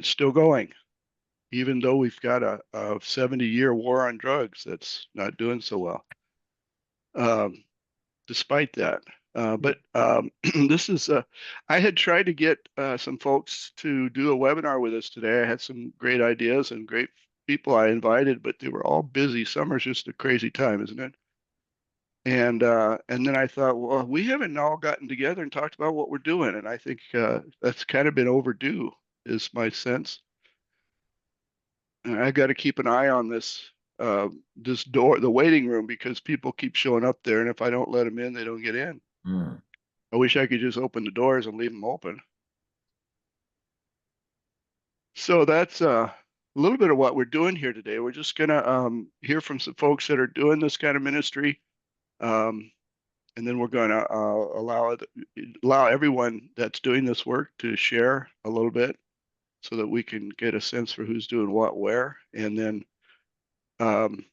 it's still going, even though we've got a 70-year war on drugs that's not doing so well. Um, Despite that. But this is, I had tried to get some folks to do a webinar with us today. I had some great ideas and great people I invited, but they were all busy. Summer's just a crazy time, isn't it? And then I thought, well, we haven't all gotten together and talked about what we're doing, and I think that's kind of been overdue, is my sense. And I got to keep an eye on this door, the waiting room, because people keep showing up there, and if I don't let them in, they don't get in. Mm. I wish I could just open the doors and leave them open. So that's a little bit of what we're doing here today. We're just gonna hear from some folks that are doing this kind of ministry, um, and then we're gonna allow everyone that's doing this work to share a little bit, so that we can get a sense for who's doing what where, and then um,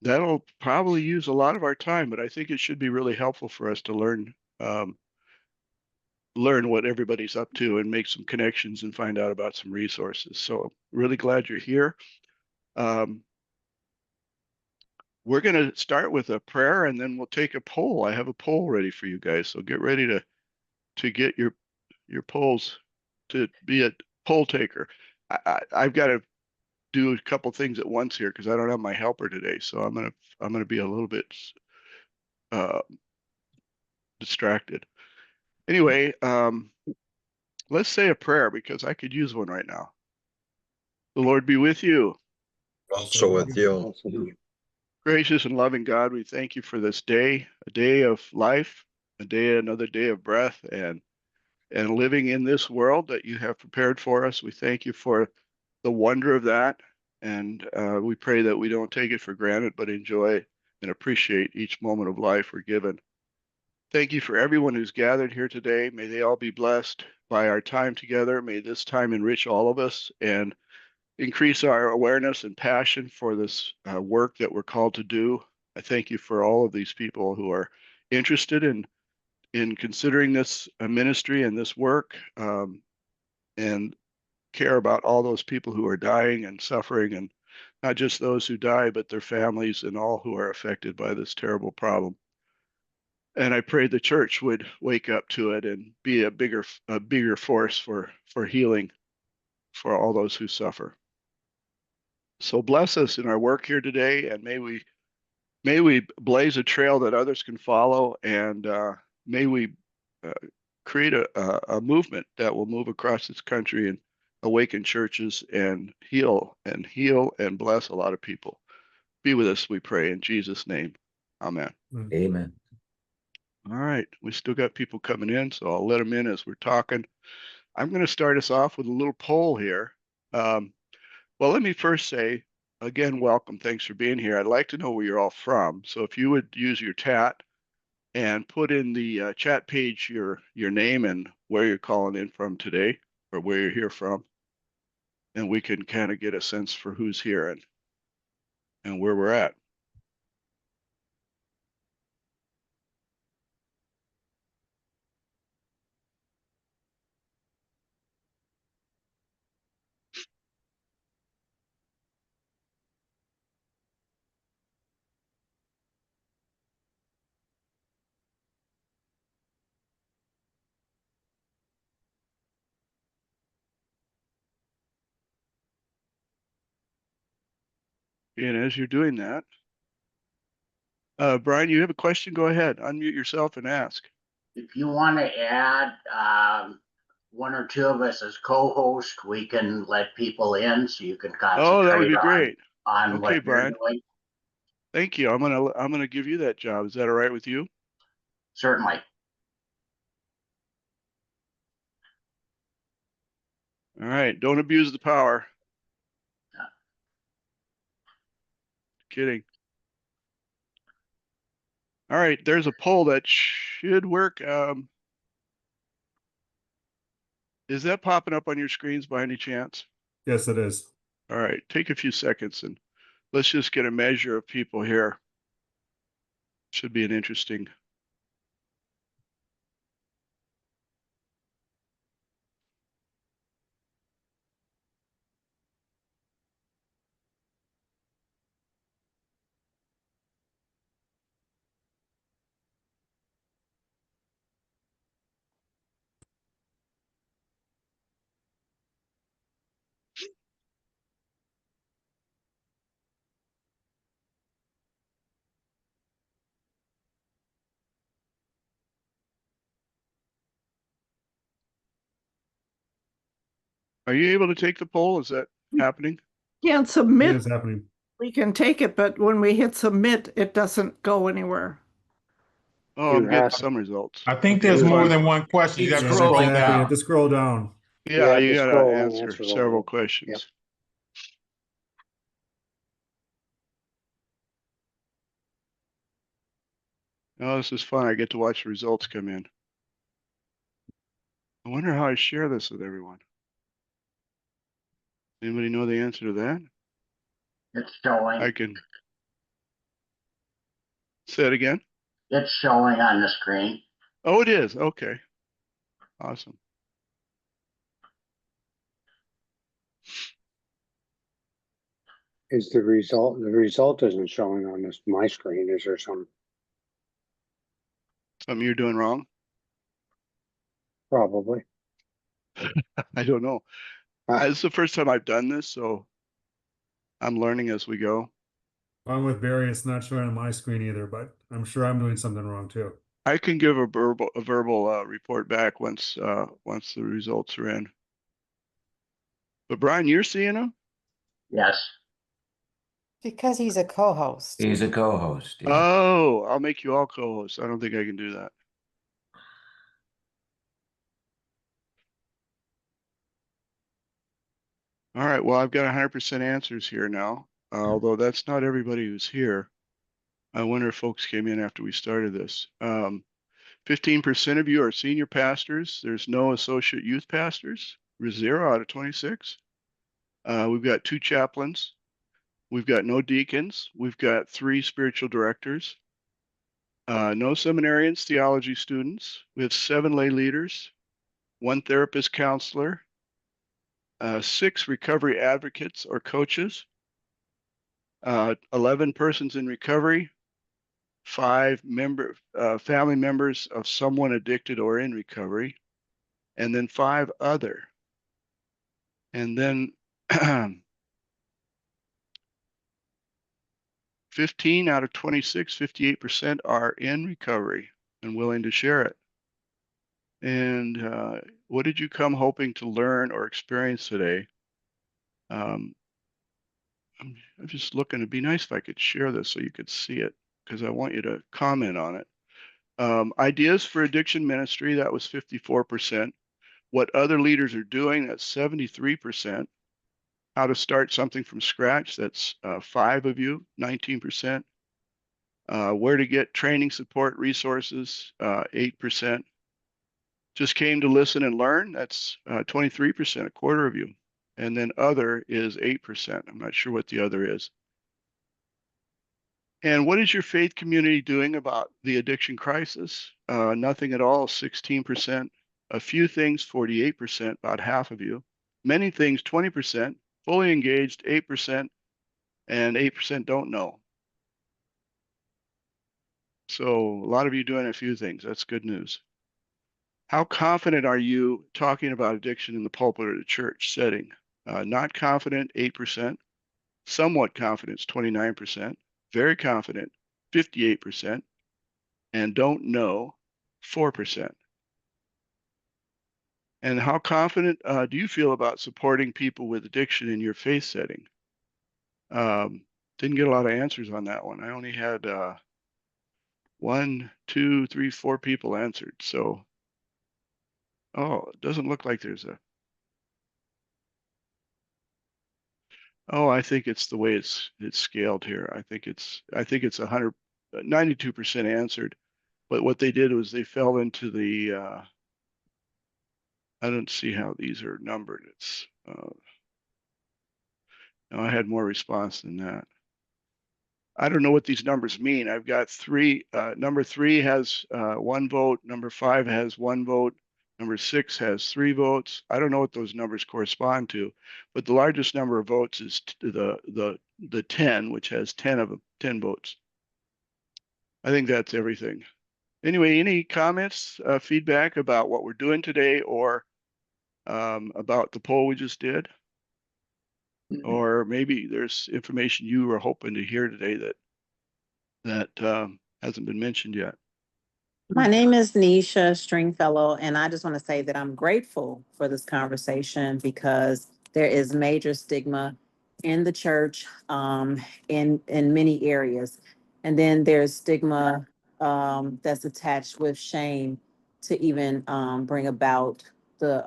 that'll probably use a lot of our time. But I think it should be really helpful for us to um, learn what everybody's up to and make some connections and find out about some resources. So really glad you're here. Um, we're going to start with a prayer and then we'll take a poll. I have a poll ready for you guys. So get ready to get your polls to be a poll taker. I've got to do a couple things at once here because I don't have my helper today. So I'm gonna be a little bit uh, distracted. Anyway, let's say a prayer because I could use one right now. The Lord be with you. Also with you. Gracious and loving God, we thank you for this day, a day of life, another day of breath, and living in this world that you have prepared for us. We thank you for the wonder of that, and we pray that we don't take it for granted, but enjoy and appreciate each moment of life we're given. Thank you for everyone who's gathered here today. May they all be blessed by our time together. May this time enrich all of us and increase our awareness and passion for this work that we're called to do. I thank you for all of these people who are interested in considering this ministry and this work, and care about all those people who are dying and suffering, and not just those who die, but their families and all who are affected by this terrible problem. And I pray the church would wake up to it and be a bigger force for healing for all those who suffer. So bless us in our work here today, and may we blaze a trail that others can follow, and may we uh, create a movement that will move across this country and awaken churches and heal and bless a lot of people. Be with us, we pray, in Jesus' name. Amen. Amen. All right, we still got people coming in, so I'll let them in as we're talking. I'm going to start us off with a little poll here. Um, well, let me first say, again, welcome. Thanks for being here. I'd like to know where you're all from. So if you would use your chat and put in the chat page your name and where you're calling in from today, or where you're here from, and we can kind of get a sense for who's here and where we're at. And as you're doing that, Brian, you have a question? Go ahead, unmute yourself and ask. If you want to add one or two of us as co-host, we can let people in so you can Oh, that would concentrate be great. on Okay, what you're Brian. doing. Thank you. I'm gonna give you that job. Is that all right with you? Certainly. All right. Don't abuse the power. Kidding. All right. There's a poll that should work. Is that popping up on your screens by any chance? Yes, it is. All right. Take a few seconds and let's just get a measure of people here. Should be an interesting. Are you able to take the poll? Is that happening? Can't It submit, is happening. we can take it, but when we hit submit, it doesn't go anywhere. Oh, You I'm getting have- some results. I think Okay, there's fine. more than one question. You Keep got to Yeah, scroll scrolling exactly. You have down. to scroll down. Yeah, have you to gotta scroll and answer answer several all. questions. Yep. Oh, this is fun. I get to watch the results come in. I wonder how I share this with everyone. Anybody know the answer to that? It's showing, I can say it again. it's showing on the screen. Oh, it is. Okay. Awesome. Is the result isn't showing on this, my screen. Is there some, Something you're doing wrong? probably? I don't know. It's the first time I've done this, so I'm learning as we go. I'm with Barry. It's not showing on my screen either, but I'm sure I'm doing something wrong too. I can give a verbal report back once the results are in. But Brian, you're seeing them? Yes, Because he's a co-host. He's a co-host. Yeah. Oh, I'll make you all co-hosts. I don't think I can do that. All right, well, I've got 100% answers here now, although that's not everybody who's here. I wonder if folks came in after we started this. 15% of you are senior pastors. There's no associate youth pastors. We're 0 out of 26. We've got 2 chaplains. We've got no deacons. We've got 3 spiritual directors. No seminarians, theology students. We have 7 lay leaders, 1 therapist counselor, 6 recovery advocates or coaches, 11 persons in recovery, 5 family members of someone addicted or in recovery, and then 5 other. And then 15 out of 26, 58% are in recovery and willing to share it. And what did you come hoping to learn or experience today? I'm just looking. It'd be nice if I could share this so you could see it, because I want you to comment on it. Ideas for addiction ministry, that was 54%. What other leaders are doing, that's 73%. How to start something from scratch, that's 5 of you, 19%. Where to get training, support, resources, 8%. Just came to listen and learn, that's 23%, a quarter of you. And then other is 8%. I'm not sure what the other is. And what is your faith community doing about the addiction crisis? Nothing at all, 16%. A few things, 48%, about half of you. Many things, 20%. Fully engaged, 8%. And 8% don't know. So a lot of you doing a few things. That's good news. How confident are you talking about addiction in the pulpit or the church setting? Not confident, 8%. Somewhat confident, 29%. Very confident, 58%. And don't know, 4%. And how confident do you feel about supporting people with addiction in your faith setting? Didn't get a lot of answers on that one. I only had 1, 2, 3, 4 people answered. So, oh, it doesn't look like there's a. Oh, I think it's the way it's scaled here. I think it's 92% answered. But what they did was they fell into the. I don't see how these are numbered. It's. No, I had more response than that. I don't know what these numbers mean. I've got 3. Number 3 has 1 vote. Number 5 has 1 vote. Number 6 has 3 votes. I don't know what those numbers correspond to, but the largest number of votes is the 10, which has 10 of them, 10 votes. I think that's everything. Anyway, any comments, feedback about what we're doing today, or about the poll we just did? Or maybe there's information you were hoping to hear today that hasn't been mentioned yet. My name is Nisha Stringfellow, and I just want to say that I'm grateful for this conversation because there is major stigma in the church, in many areas. And then there's stigma, that's attached with shame to even, bring about the,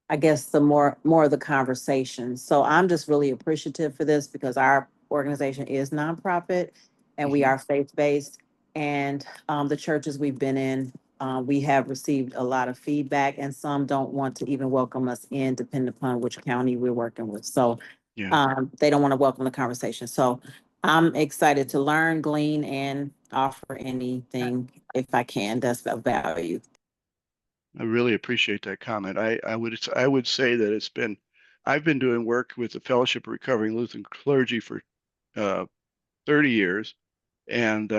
I guess the more of the conversation. So I'm just really appreciative for this because our organization is nonprofit and we are faith-based. And the churches we've been in, we have received a lot of feedback and some don't want to even welcome us in, depending upon which county we're working with. So Yeah, they don't want to welcome the conversation. So I'm excited to learn, glean, and offer anything if I can that's of value. I really appreciate that comment. I would say that I've been doing work with the Fellowship of Recovering Lutheran Clergy for 30 years, and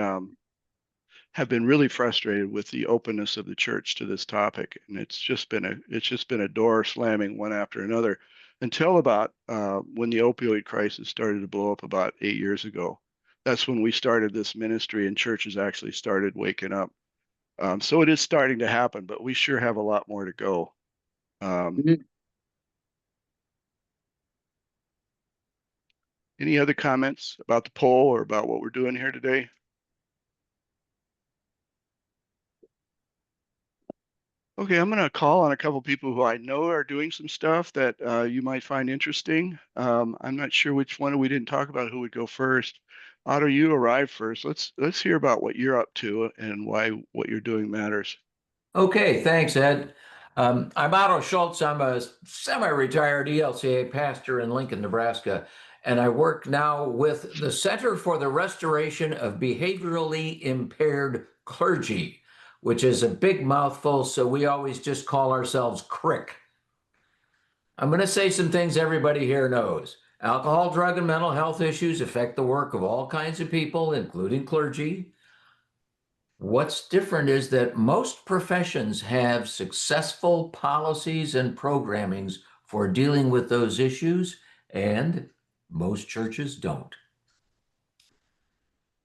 have been really frustrated with the openness of the church to this topic. And it's just been a door slamming one after another until about when the opioid crisis started to blow up about 8 years ago. That's when we started this ministry and churches actually started waking up. So it is starting to happen, but we sure have a lot more to go. Any other comments about the poll or about what we're doing here today? Okay, I'm going to call on a couple people who I know are doing some stuff that you might find interesting. I'm not sure which one we didn't talk about who would go first. Otto, you arrived first. Let's hear about what you're up to and why what you're doing matters. Okay, thanks, Ed. I'm Otto Schultz. I'm a semi-retired ELCA pastor in Lincoln, Nebraska, and I work now with the Center for the Restoration of Behaviorally Impaired Clergy, which is a big mouthful, so we always just call ourselves CRIC. I'm going to say some things everybody here knows. Alcohol, drug, and mental health issues affect the work of all kinds of people, including clergy. What's different is that most professions have successful policies and programmings for dealing with those issues, and most churches don't.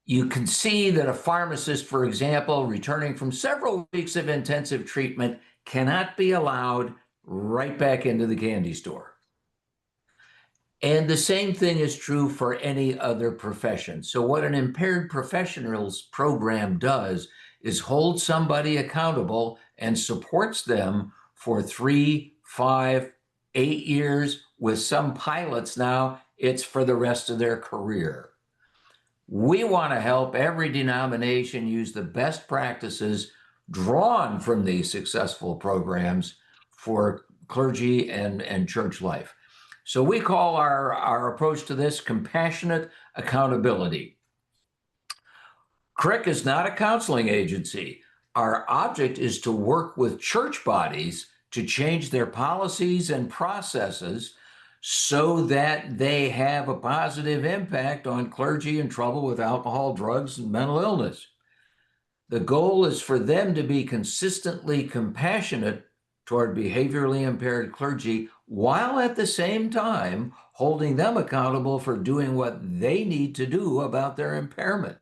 You can see that a pharmacist, for example, returning from several weeks of intensive treatment cannot be allowed right back into the candy store. And the same thing is true for any other profession. So what an impaired professionals program does is hold somebody accountable and supports them for 3, 5, 8 years. With some pilots now, it's for the rest of their career. We want to help every denomination use the best practices drawn from these successful programs for clergy and church life. So we call our approach to this compassionate accountability. CRIC is not a counseling agency. Our object is to work with church bodies to change their policies and processes so that they have a positive impact on clergy in trouble with alcohol, drugs, and mental illness. The goal is for them to be consistently compassionate toward behaviorally impaired clergy, while at the same time holding them accountable for doing what they need to do about their impairment.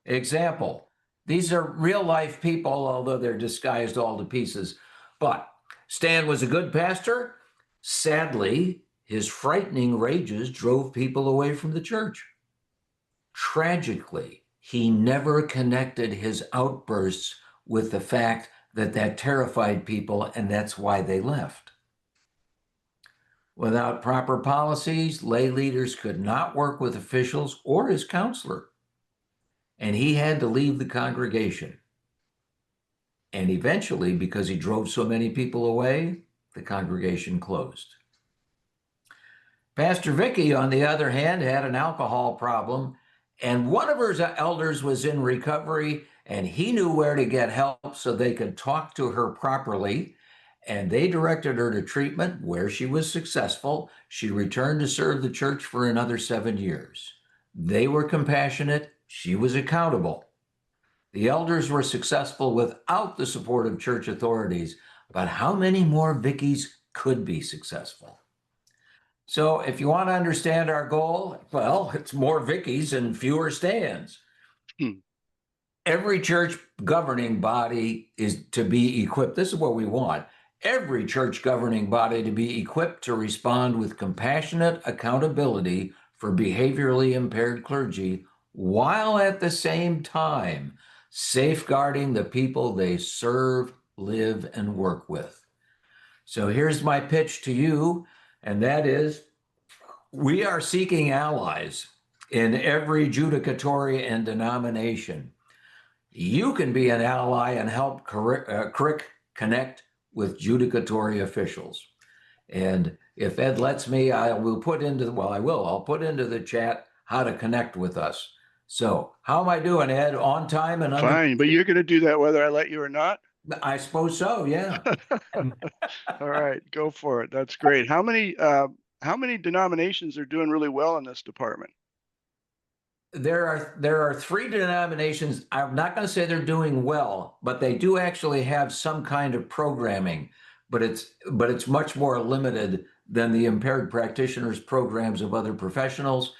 Example, these are real life people, although they're disguised all to pieces. But Stan was a good pastor. Sadly, his frightening rages drove people away from the church. Tragically, he never connected his outbursts with the fact that terrified people, and that's why they left. Without proper policies, lay leaders could not work with officials or his counselor, and he had to leave the congregation. And eventually, because he drove so many people away, the congregation closed. Pastor Vicky, on the other hand, had an alcohol problem, and one of her elders was in recovery, and he knew where to get help so they could talk to her properly, and they directed her to treatment where she was successful. She returned to serve the church for another 7 years. They were compassionate. She was accountable. The elders were successful without the support of church authorities, but how many more Vickies could be successful? So if you want to understand our goal, well, it's more Vickies and fewer Stans. every church governing body is to be equipped. This is what we want. Every church governing body to be equipped to respond with compassionate accountability for behaviorally impaired clergy, while at the same time safeguarding the people they serve, live, and work with. So here's my pitch to you, and that is, we are seeking allies in every judicatory and denomination. You can be an ally and help CRIC connect with judicatory officials. And if Ed lets me, I'll put into the chat how to connect with us. So how am I doing, Ed? On time and under? Fine, but you're going to do that whether I let you or not? I suppose so, yeah. All right, go for it. That's great. How many denominations are doing really well in this department? There are 3 denominations. I'm not going to say they're doing well, but they do actually have some kind of programming, but it's much more limited than the impaired practitioners programs of other professionals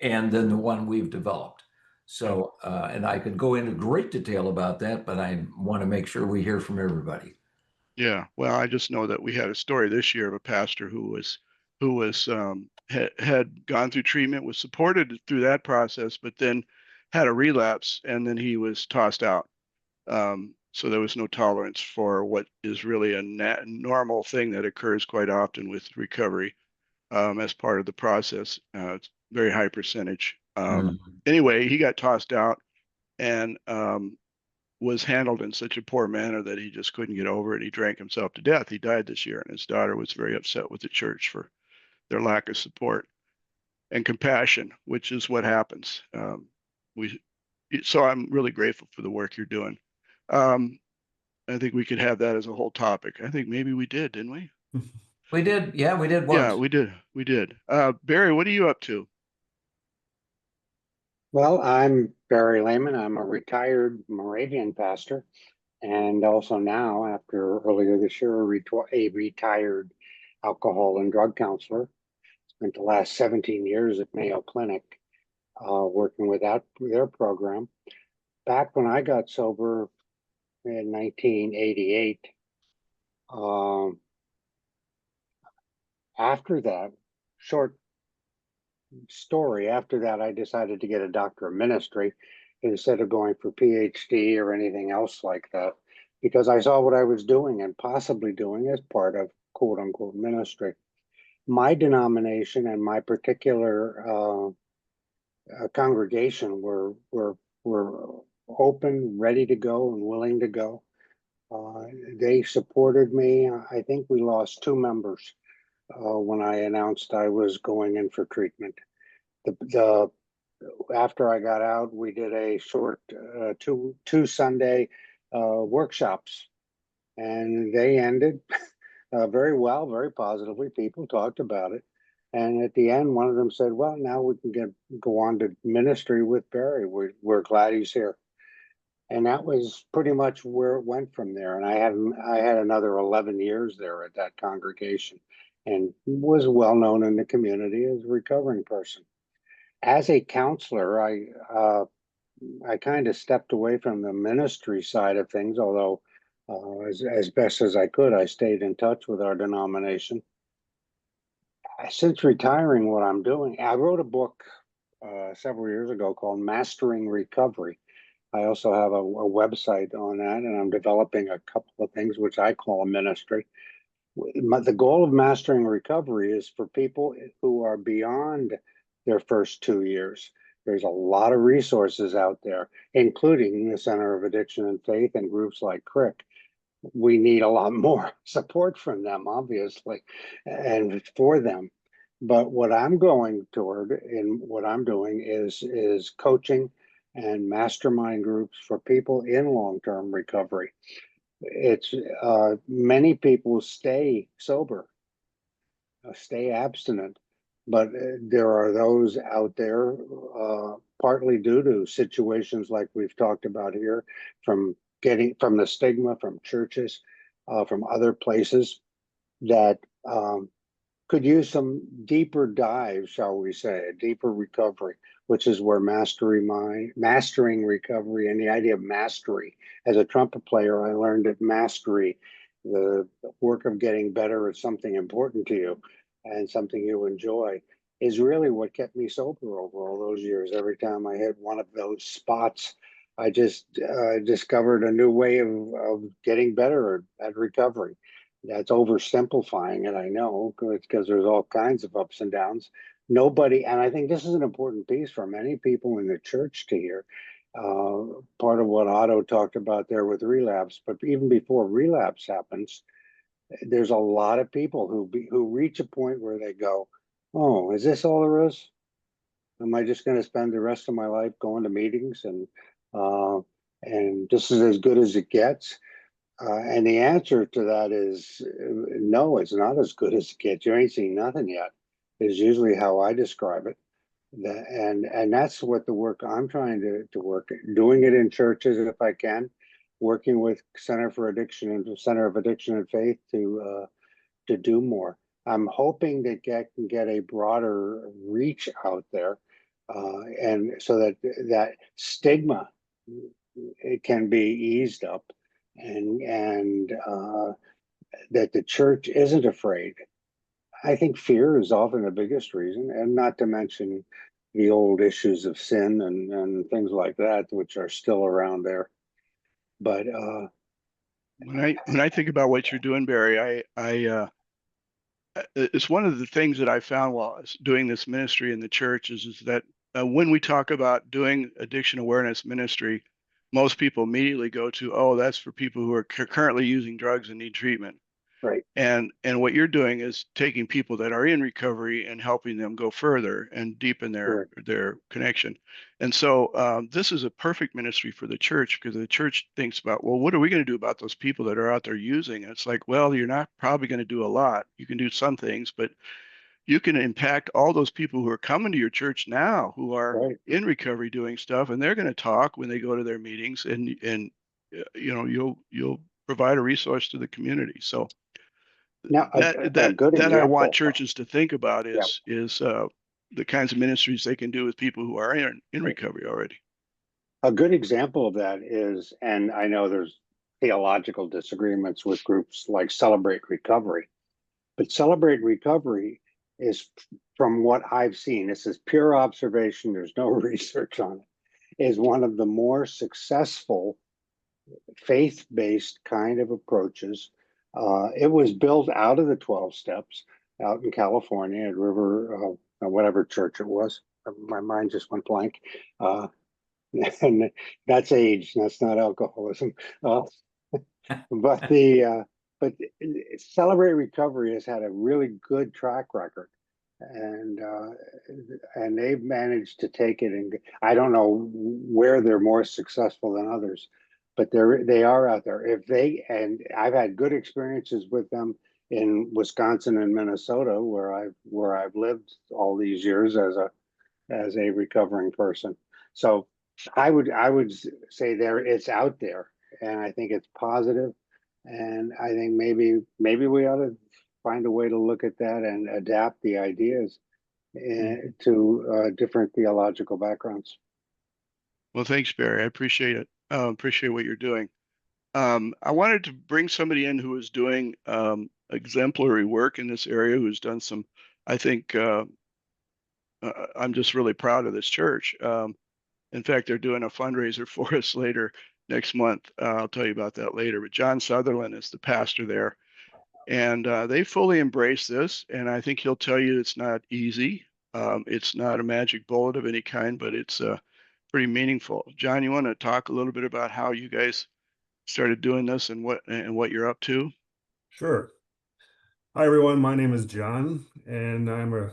and than the one we've developed. So, and I could go into great detail about that, but I want to make sure we hear from everybody. Yeah, well, I just know that we had a story this year of a pastor who had gone through treatment, was supported through that process, but then had a relapse, and then he was tossed out. So there was no tolerance for what is really a normal thing that occurs quite often with recovery as part of the process. It's very high percentage. Anyway, he got tossed out and was handled in such a poor manner that he just couldn't get over it. He drank himself to death. He died this year, and his daughter was very upset with the church for their lack of support and compassion, which is what happens. So I'm really grateful for the work you're doing. I think we could have that as a whole topic. I think maybe we did, didn't we? We did. Yeah, we did once. Yeah, we did. We did. Barry, what are you up to? Well, I'm Barry Lehman. I'm a retired Moravian pastor, and also now, after earlier this year, a retired alcohol and drug counselor. Spent the last 17 years at Mayo Clinic working with their program. Back when I got sober in 1988, after that, short story, after that, I decided to get a doctor of ministry instead of going for PhD or anything else like that, because I saw what I was doing and possibly doing as part of quote unquote ministry. My denomination and my particular congregation were open, ready to go, and willing to go. They supported me. I think we lost 2 members when I announced I was going in for treatment. After I got out, we did a short 2 Sunday workshops, and they ended very well, very positively. People talked about it. And at the end, one of them said, well, now we can go on to ministry with Barry. We're glad he's here. And that was pretty much where it went from there. And I had another 11 years there at that congregation and was well known in the community as a recovering person. As a counselor, I kind of stepped away from the ministry side of things, although as best as I could, I stayed in touch with our denomination. Since retiring, what I'm doing, I wrote a book several years ago called Mastering Recovery. I also have a website on that, and I'm developing a couple of things which I call a ministry. The goal of Mastering Recovery is for people who are beyond their first 2 years. There's a lot of resources out there, including the Center of Addiction and Faith and groups like CRIC. We need a lot more support from them, obviously, and for them. But what I'm going toward and what I'm doing is coaching and mastermind groups for people in long-term recovery. It's many people stay sober, stay abstinent, but there are those out there, partly due to situations like we've talked about here, from the stigma from churches, from other places, that could use some deeper dive, shall we say, a deeper recovery, which is where mastering recovery and the idea of mastery. As a trumpet player, I learned that mastery, the work of getting better at something important to you and something you enjoy, is really what kept me sober over all those years. Every time I hit one of those spots, I just discovered a new way of getting better at recovery. That's oversimplifying it, I know, because there's all kinds of ups and downs. Nobody, and I think this is an important piece for many people in the church to hear. Part of what Otto talked about there with relapse, but even before relapse happens, there's a lot of people who reach a point where they go, "Oh, is this all there is? Am I just going to spend the rest of my life going to meetings uh, and this is as good as it gets?" And the answer to that is no, it's not as good as it gets. You ain't seen nothing yet, is usually how I describe it. And that's what the work I'm trying to work, doing it in churches if I can, working with Center for Addiction and Center of Addiction and Faith to do more. I'm hoping to get a broader reach out there, and so that stigma, it can be eased up, and that the church isn't afraid. I think fear is often the biggest reason, and not to mention the old issues of sin and things like that, which are still around there. But when I think about what you're doing, Barry, it's one of the things that I found while I was doing this ministry in the church is that when we talk about doing addiction awareness ministry, most people immediately go to, oh, that's for people who are currently using drugs and need treatment. right, And what you're doing is taking people that are in recovery and helping them go further and deepen their connection. And so this is a perfect ministry for the church, because the church thinks about, well, what are we going to do about those people that are out there using? And it's like, well, you're not probably going to do a lot. You can do some things, but you can impact all those people who are coming to your church now who are right. in recovery doing stuff, and they're going to talk when they go to their meetings, and you'll provide a resource to the community. So Now, a good that I want example. churches to think about Yeah. is the kinds of ministries they can do with people who are in recovery already. A good example of that is, and I know there's theological disagreements with groups like Celebrate Recovery, but Celebrate Recovery is, from what I've seen, this is pure observation, there's no research on it, is one of the more successful faith-based kind of approaches. It was built out of the 12 steps out in California at River, whatever church it was. My mind just went blank. And that's age, that's not alcoholism. But Celebrate Recovery has had a really good track record, and they've managed to take it. And I don't know where they're more successful than others, but they are out there. And I've had good experiences with them in Wisconsin and Minnesota, where I've lived all these years as a recovering person. So I would say it's out there, and I think it's positive, and I think maybe we ought to find a way to look at that and adapt the ideas to different theological backgrounds. Well, thanks, Barry. I appreciate it. Appreciate what you're doing. I wanted to bring somebody in who is doing exemplary work in this area, who's done some, I think, I'm just really proud of this church. In fact, they're doing a fundraiser for us later next month. I'll tell you about that later. But John Sutherland is the pastor there, and they fully embrace this. And I think he'll tell you it's not easy. It's not a magic bullet of any kind, but it's pretty meaningful. John, you want to talk a little bit about how you guys started doing this and what you're up to? Sure. Hi, everyone. My name is John, and I'm a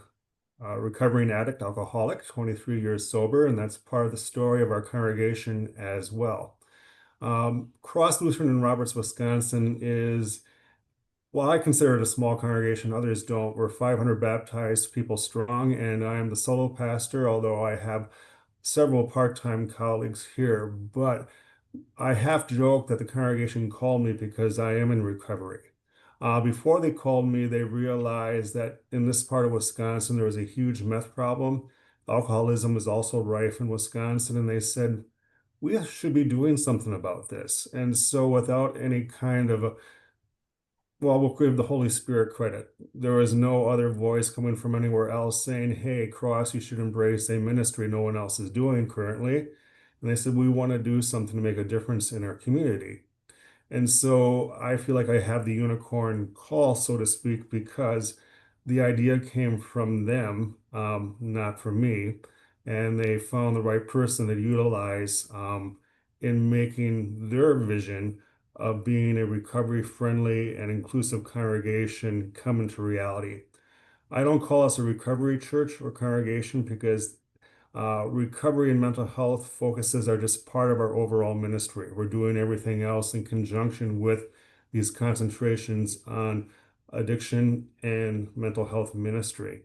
recovering addict, alcoholic, 23 years sober, and that's part of the story of our congregation as well. Cross Lutheran in Roberts, Wisconsin is, well, I consider it a small congregation. Others don't. We're 500 baptized people strong, and I am the solo pastor, although I have several part-time colleagues here. But I have to joke that the congregation called me because I am in recovery. Before they called me, they realized that in this part of Wisconsin, there was a huge meth problem. Alcoholism is also rife in Wisconsin, and they said, we should be doing something about this. And so, without any kind of well, we'll give the Holy Spirit credit. There was no other voice coming from anywhere else saying, hey, Cross, you should embrace a ministry no one else is doing currently. And they said, we want to do something to make a difference in our community. And so I feel like I have the unicorn call, so to speak, because the idea came from them, not from me. And they found the right person to utilize in making their vision of being a recovery-friendly and inclusive congregation come into reality. I don't call us a recovery church or congregation because recovery and mental health focuses are just part of our overall ministry. We're doing everything else in conjunction with these concentrations on addiction and mental health ministry.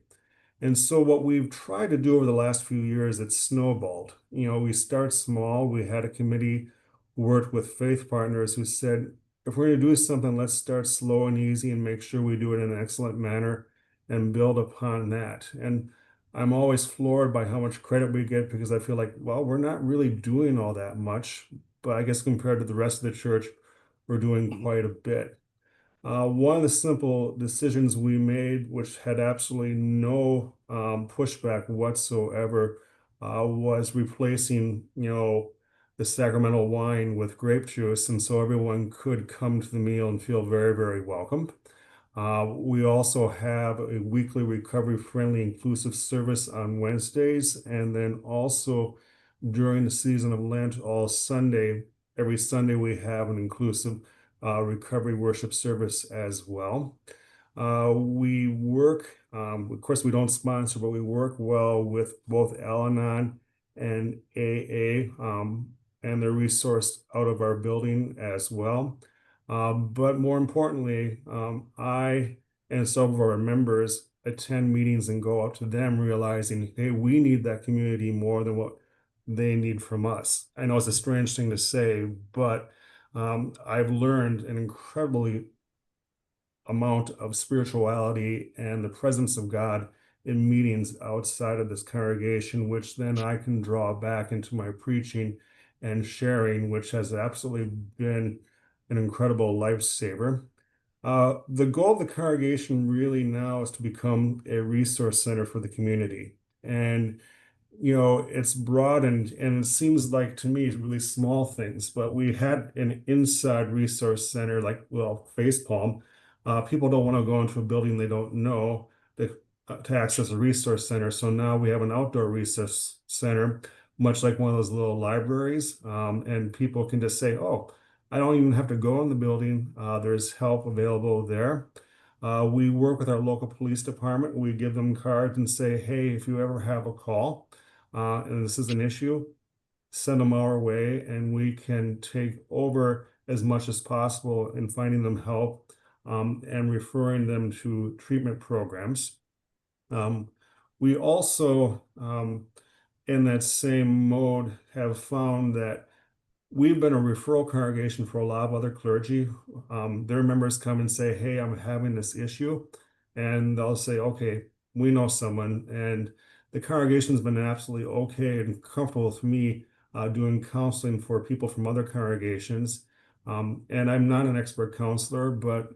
And so what we've tried to do over the last few years, it's snowballed. We start small. We had a committee worked with faith partners who said, if we're going to do something, let's start slow and easy and make sure we do it in an excellent manner and build upon that. And I'm always floored by how much credit we get because I feel like, well, we're not really doing all that much, but I guess compared to the rest of the church, we're doing quite a bit. One of the simple decisions we made, which had absolutely no pushback whatsoever, was replacing, the sacramental wine with grape juice, and so everyone could come to the meal and feel very, very welcome. We also have a weekly recovery-friendly inclusive service on Wednesdays, and then also during the season of Lent, every Sunday we have an inclusive recovery worship service as well. We work, of course, we don't sponsor, but we work well with both Al-Anon and AA, and they're resourced out of our building as well. But more importantly, I and some of our members attend meetings and go out to them realizing, hey, we need that community more than what they need from us. I know it's a strange thing to say, but I've learned an incredibly amount of spirituality and the presence of God in meetings outside of this congregation, which then I can draw back into my preaching and sharing, which has absolutely been an incredible lifesaver. The goal of the congregation really now is to become a resource center for the community. And it's broad and it seems like to me really small things, but we had an inside resource center like, well, Facepalm. People don't want to go into a building they don't know to access a resource center. So now we have an outdoor resource center, much like one of those little libraries. And people can just say, oh, I don't even have to go in the building. There's help available there. We work with our local police department. We give them cards and say, hey, if you ever have a call and this is an issue, send them our way and we can take over as much as possible in finding them help and referring them to treatment programs. We also, in that same mode, have found that we've been a referral congregation for a lot of other clergy. Their members come and say, hey, I'm having this issue. And they'll say, okay, we know someone. And the congregation's been absolutely okay and comfortable with me doing counseling for people from other congregations. And I'm not an expert counselor, but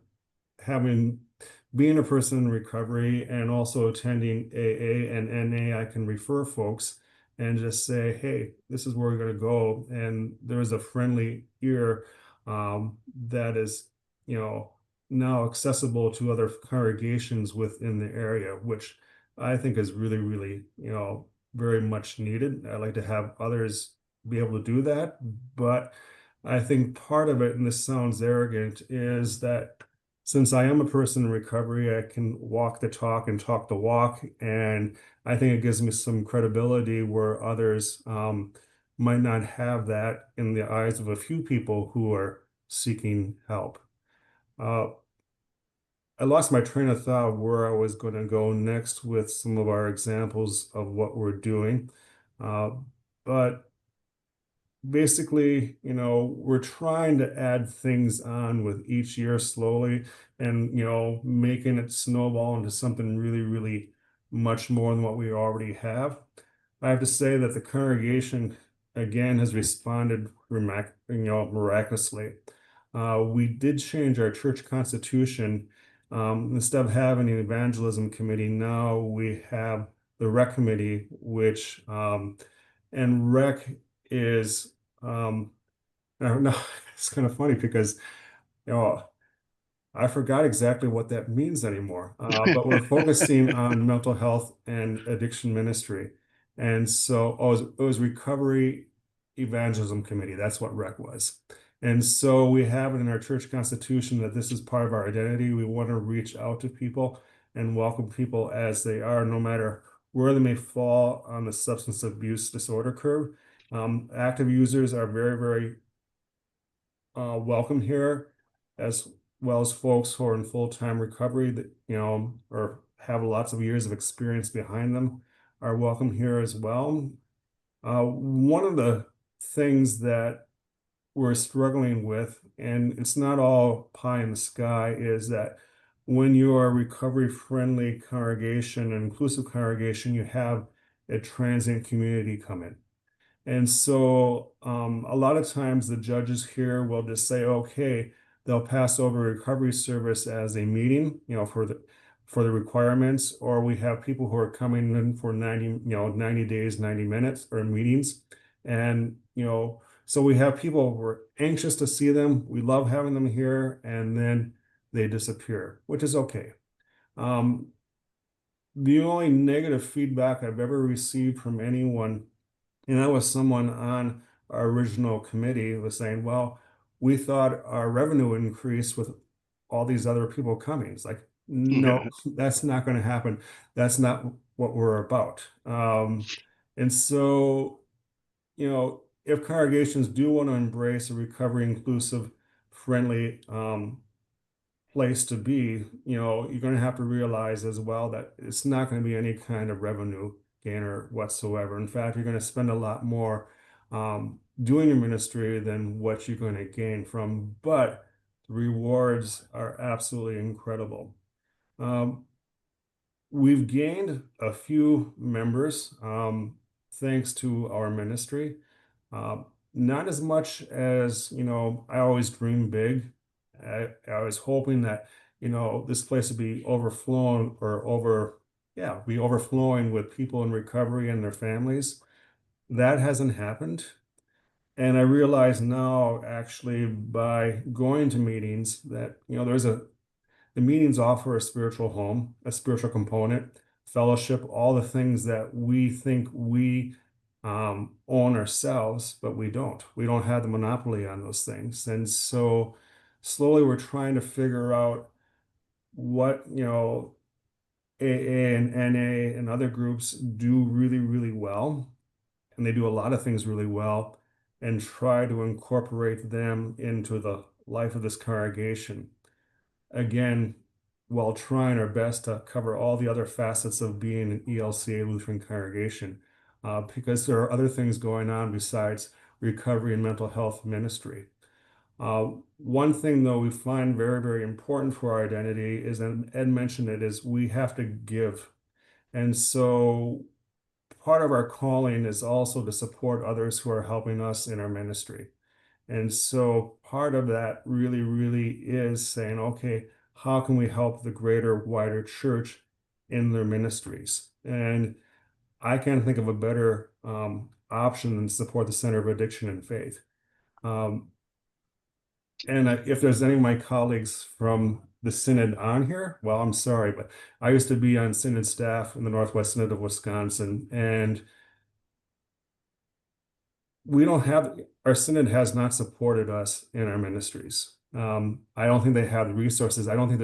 being a person in recovery and also attending AA and NA, I can refer folks and just say, hey, this is where we're going to go. And there's a friendly ear that is, now accessible to other congregations within the area, which I think is really, really, very much needed. I like to have others be able to do that. But I think part of it, and this sounds arrogant, is that since I am a person in recovery, I can walk the talk and talk the walk. And I think it gives me some credibility where others might not have that in the eyes of a few people who are seeking help. I lost my train of thought where I was going to go next with some of our examples of what we're doing. But basically, we're trying to add things on with each year slowly and, making it snowball into something really, really much more than what we already have. I have to say that the congregation again has responded miraculously. We did change our church constitution. Instead of having an evangelism committee, now we have the rec committee, which and rec is I don't know, it's kind of funny because I forgot exactly what that means anymore. But we're focusing on mental health and addiction ministry. And so it was Recovery Evangelism Committee. That's what rec was. And so we have it in our church constitution that this is part of our identity. We want to reach out to people and welcome people as they are, no matter where they may fall on the substance abuse disorder curve. Active users are very, very welcome here, as well as folks who are in full-time recovery that, or have lots of years of experience behind them are welcome here as well. One of the things that we're struggling with, and it's not all pie in the sky, is that when you're a recovery-friendly congregation, an inclusive congregation, you have a transient community come in. And so a lot of times the judges here will just say, okay, they'll pass over recovery service as a meeting, for the requirements, or we have people who are coming in for 90 days, 90 minutes or meetings. And, so we have people who are anxious to see them. We love having them here, and then they disappear, which is okay. The only negative feedback I've ever received from anyone, and that was someone on our original committee, was saying, well, we thought our revenue would increase with all these other people coming. It's like, no, that's not going to happen. That's not what we're about. And so, if congregations do want to embrace a recovery inclusive, friendly place to be, you're going to have to realize as well that it's not going to be any kind of revenue gainer whatsoever. In fact, you're going to spend a lot more doing your ministry than what you're going to gain from, but the rewards are absolutely incredible. We've gained a few members thanks to our ministry. Not as much as, I always dream big. I was hoping that, this place would be overflowing be overflowing with people in recovery and their families. That hasn't happened. And I realize now, actually, by going to meetings that, the meetings offer a spiritual home, a spiritual component, fellowship, all the things that we think we own ourselves, but we don't. We don't have the monopoly on those things. And so slowly we're trying to figure out what, AA and NA and other groups do really, really well. And they do a lot of things really well, and try to incorporate them into the life of this congregation. Again, while trying our best to cover all the other facets of being an ELCA Lutheran congregation, because there are other things going on besides recovery and mental health ministry. One thing, though, we find very, very important for our identity is, and Ed mentioned it, is we have to give. And so part of our calling is also to support others who are helping us in our ministry. And so part of that really, really is saying, okay, how can we help the greater, wider church in their ministries? And I can't think of a better option than support the Center of Addiction and Faith. And if there's any of my colleagues from the Synod on here, well, I'm sorry, but I used to be on Synod staff in the Northwest Synod of Wisconsin, and our Synod has not supported us in our ministries. I don't think they have the resources. I don't think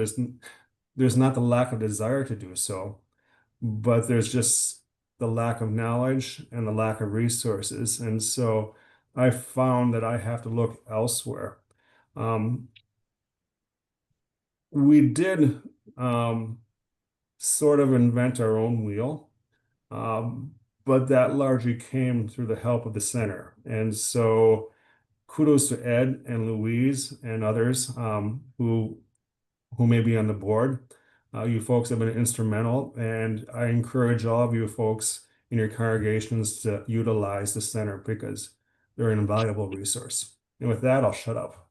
there's not the lack of desire to do so, but there's just the lack of knowledge and the lack of resources. And so I found that I have to look elsewhere. We did sort of invent our own wheel, but that largely came through the help of the center. And so kudos to Ed and Louise and others who may be on the board. You folks have been instrumental, and I encourage all of you folks in your congregations to utilize the center because they're an invaluable resource. And with that, I'll shut up.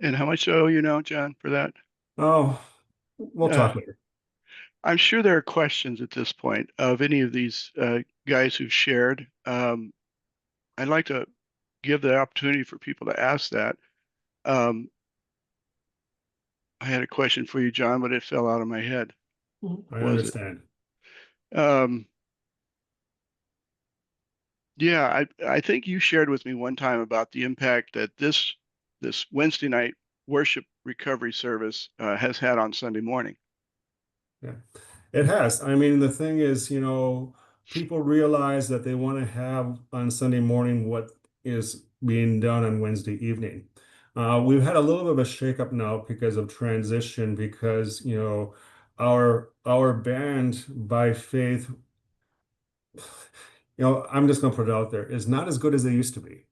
And how much owe you now, John, for that? Oh, we'll talk later. I'm sure there are questions at this point of any of these guys who've shared. I'd like to give the opportunity for people to ask that. I had a question for you, John, but it fell out of my head. I understand. Yeah, I think you shared with me one time about the impact that this Wednesday night worship recovery service has had on Sunday morning. Yeah, it has. I mean, the thing is, you know, people realize that they want to have on Sunday morning what is being done on Wednesday evening. We've had a little bit of a shakeup now because of transition, because, you know, our band by faith, you know, I'm just going to put it out there, is not as good as they used to be.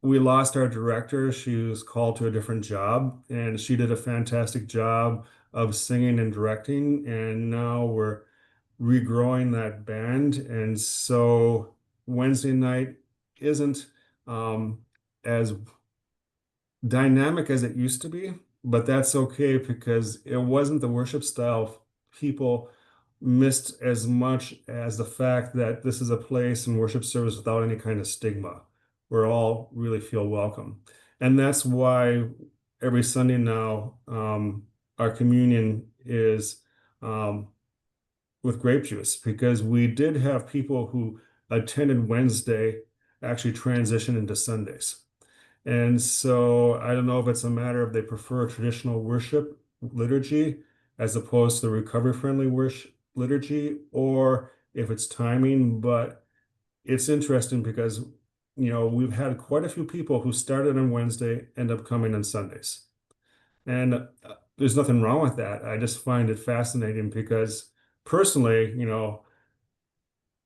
We lost our director. She was called to a different job, and she did a fantastic job of singing and directing. And now we're regrowing that band. And so Wednesday night isn't as dynamic as it used to be, but that's okay because it wasn't the worship style people missed as much as the fact that this is a place and worship service without any kind of stigma, where all really feel welcome. And that's why every Sunday now, our communion is with grape juice, because we did have people who attended Wednesday actually transition into Sundays. And so I don't know if it's a matter of they prefer traditional worship liturgy as opposed to the recovery-friendly worship liturgy, or if it's timing, but it's interesting because, you know, we've had quite a few people who started on Wednesday end up coming on Sundays. And there's nothing wrong with that. I just find it fascinating because personally, you know,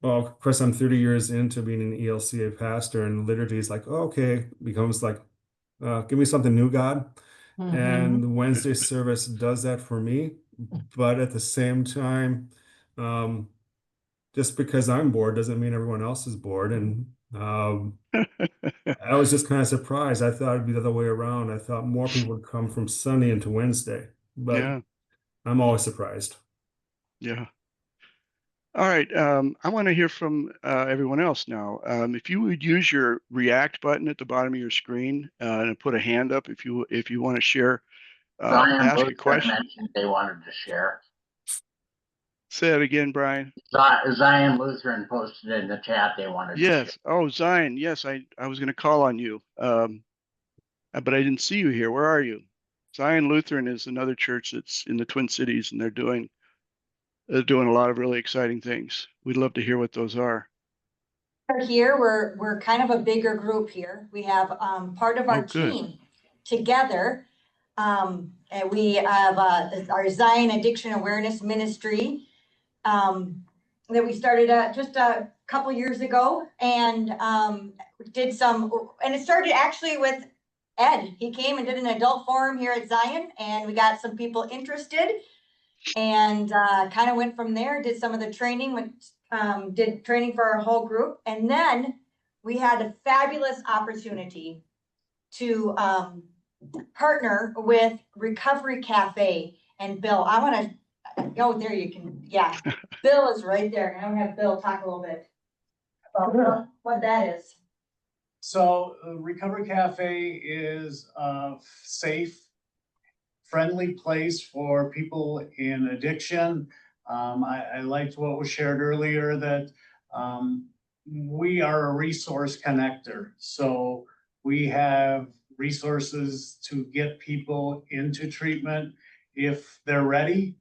well, of course, I'm 30 years into being an ELCA pastor, and liturgy is like, oh, okay, becomes like, give me something new, God. And the Wednesday service does that for me. But at the same time, just because I'm bored doesn't mean everyone else is bored. And I was just kind of surprised. I thought it'd be the other way around. I thought more people would come from Sunday into Wednesday, but Yeah. I'm always surprised. Yeah. All right. I want to hear from everyone else now. If you would use your react button at the bottom of your screen and put a hand up if you want to share, Brian ask a Luther question. mentioned they wanted to share. Say it again, Brian. Zion Lutheran posted in the chat they wanted to share. Yes. Oh, Zion. Yes, I was going to call on you, but I didn't see you here. Where are you? Zion Lutheran is another church that's in the Twin Cities, and they're doing a lot of really exciting things. We'd love to hear what those are. Here, we're kind of a bigger group here. We have part of our team together. And we have our Zion Addiction Awareness Ministry that we started just a couple years ago, and did some, and it started actually with Ed. He came and did an adult forum here at Zion, and we got some people interested, and kind of went from there, did some of the training, did training for our whole group. And then we had a fabulous opportunity to partner with Recovery Cafe. And Bill, I want to, oh, there you can, yeah. Bill is right there. And I'm going to have Bill talk a little bit about what that is. So Recovery Cafe is a safe, friendly place for people in addiction. I liked what was shared earlier, that we are a resource connector. So we have resources to get people into treatment if they're ready.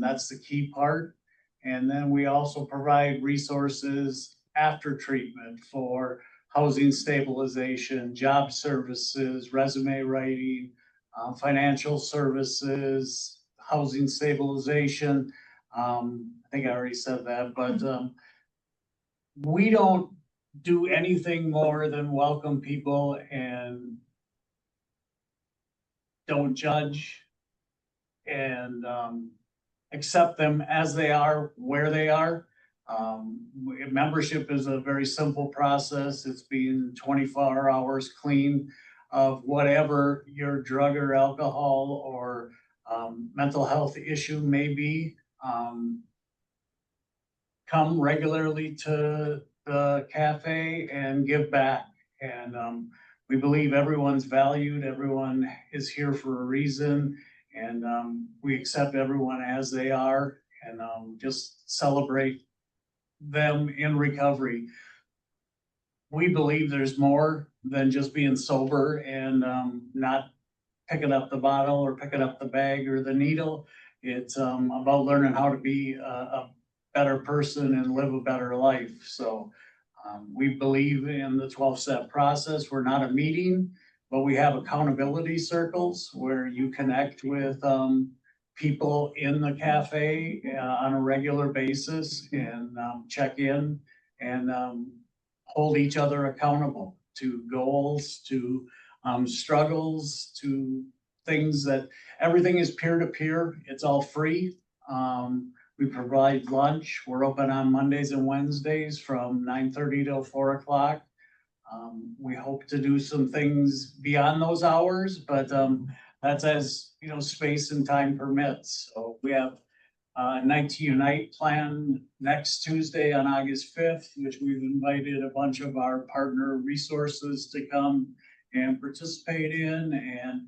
That's the key part. And then we also provide resources after treatment for housing stabilization, job services, resume writing, financial services, housing stabilization. I think I already said that, but, we don't do anything more than welcome people and don't judge and, accept them as they are, where they are. Membership is a very simple process. It's being 24 hours clean of whatever your drug or alcohol or mental health issue may be. Come regularly to the cafe and give back. And we believe everyone's valued, everyone is here for a reason, and we accept everyone as they are and just celebrate them in recovery. We believe there's more than just being sober and not picking up the bottle or picking up the bag or the needle. It's about learning how to be a better person and live a better life. So we believe in the 12-step process. We're not a meeting, but we have accountability circles where you connect with people in the cafe on a regular basis and check in and hold each other accountable to goals, to struggles, to things that everything is peer-to-peer. It's all free. We provide lunch. We're open on Mondays and Wednesdays from 9:30 till 4 o'clock. We hope to do some things beyond those hours, but that's as, you know, space and time permits. So we have a Night to Unite planned next Tuesday on August 5th, which we've invited a bunch of our partner resources to come and participate in and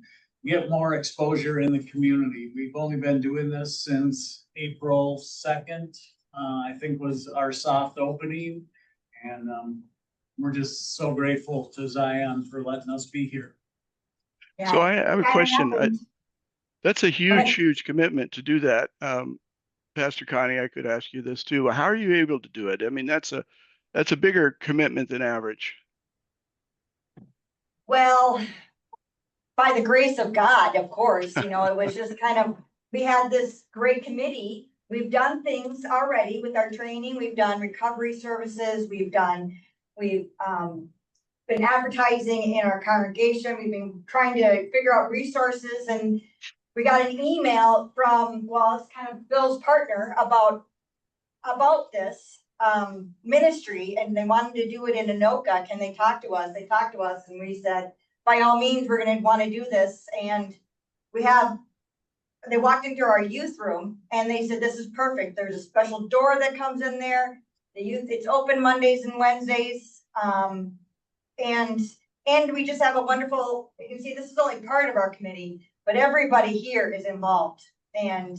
get more exposure in the community. We've only been doing this since April 2nd, I think was our soft opening. And we're just so grateful to Zion for letting us be here. So I have a question. That's a ahead. huge commitment to do that. Pastor Connie, I could ask you this too. How are you able to do it? I mean, that's a bigger commitment than average. Well, by the grace of God, of course, you know, it was just kind of, we had this great committee. We've done things already with our training. We've done recovery services. We've been advertising in our congregation. We've been trying to figure out resources, and we got an email from, well, it's kind of Bill's partner about this ministry, and they wanted to do it in Anoka. Can they talk to us? They talked to us, and we said, by all means, we're going to want to do this. And they walked into our youth room and they said, this is perfect. There's a special door that comes in there. It's open Mondays and Wednesdays. And we just have a wonderful, you can see this is only part of our committee, but everybody here is involved and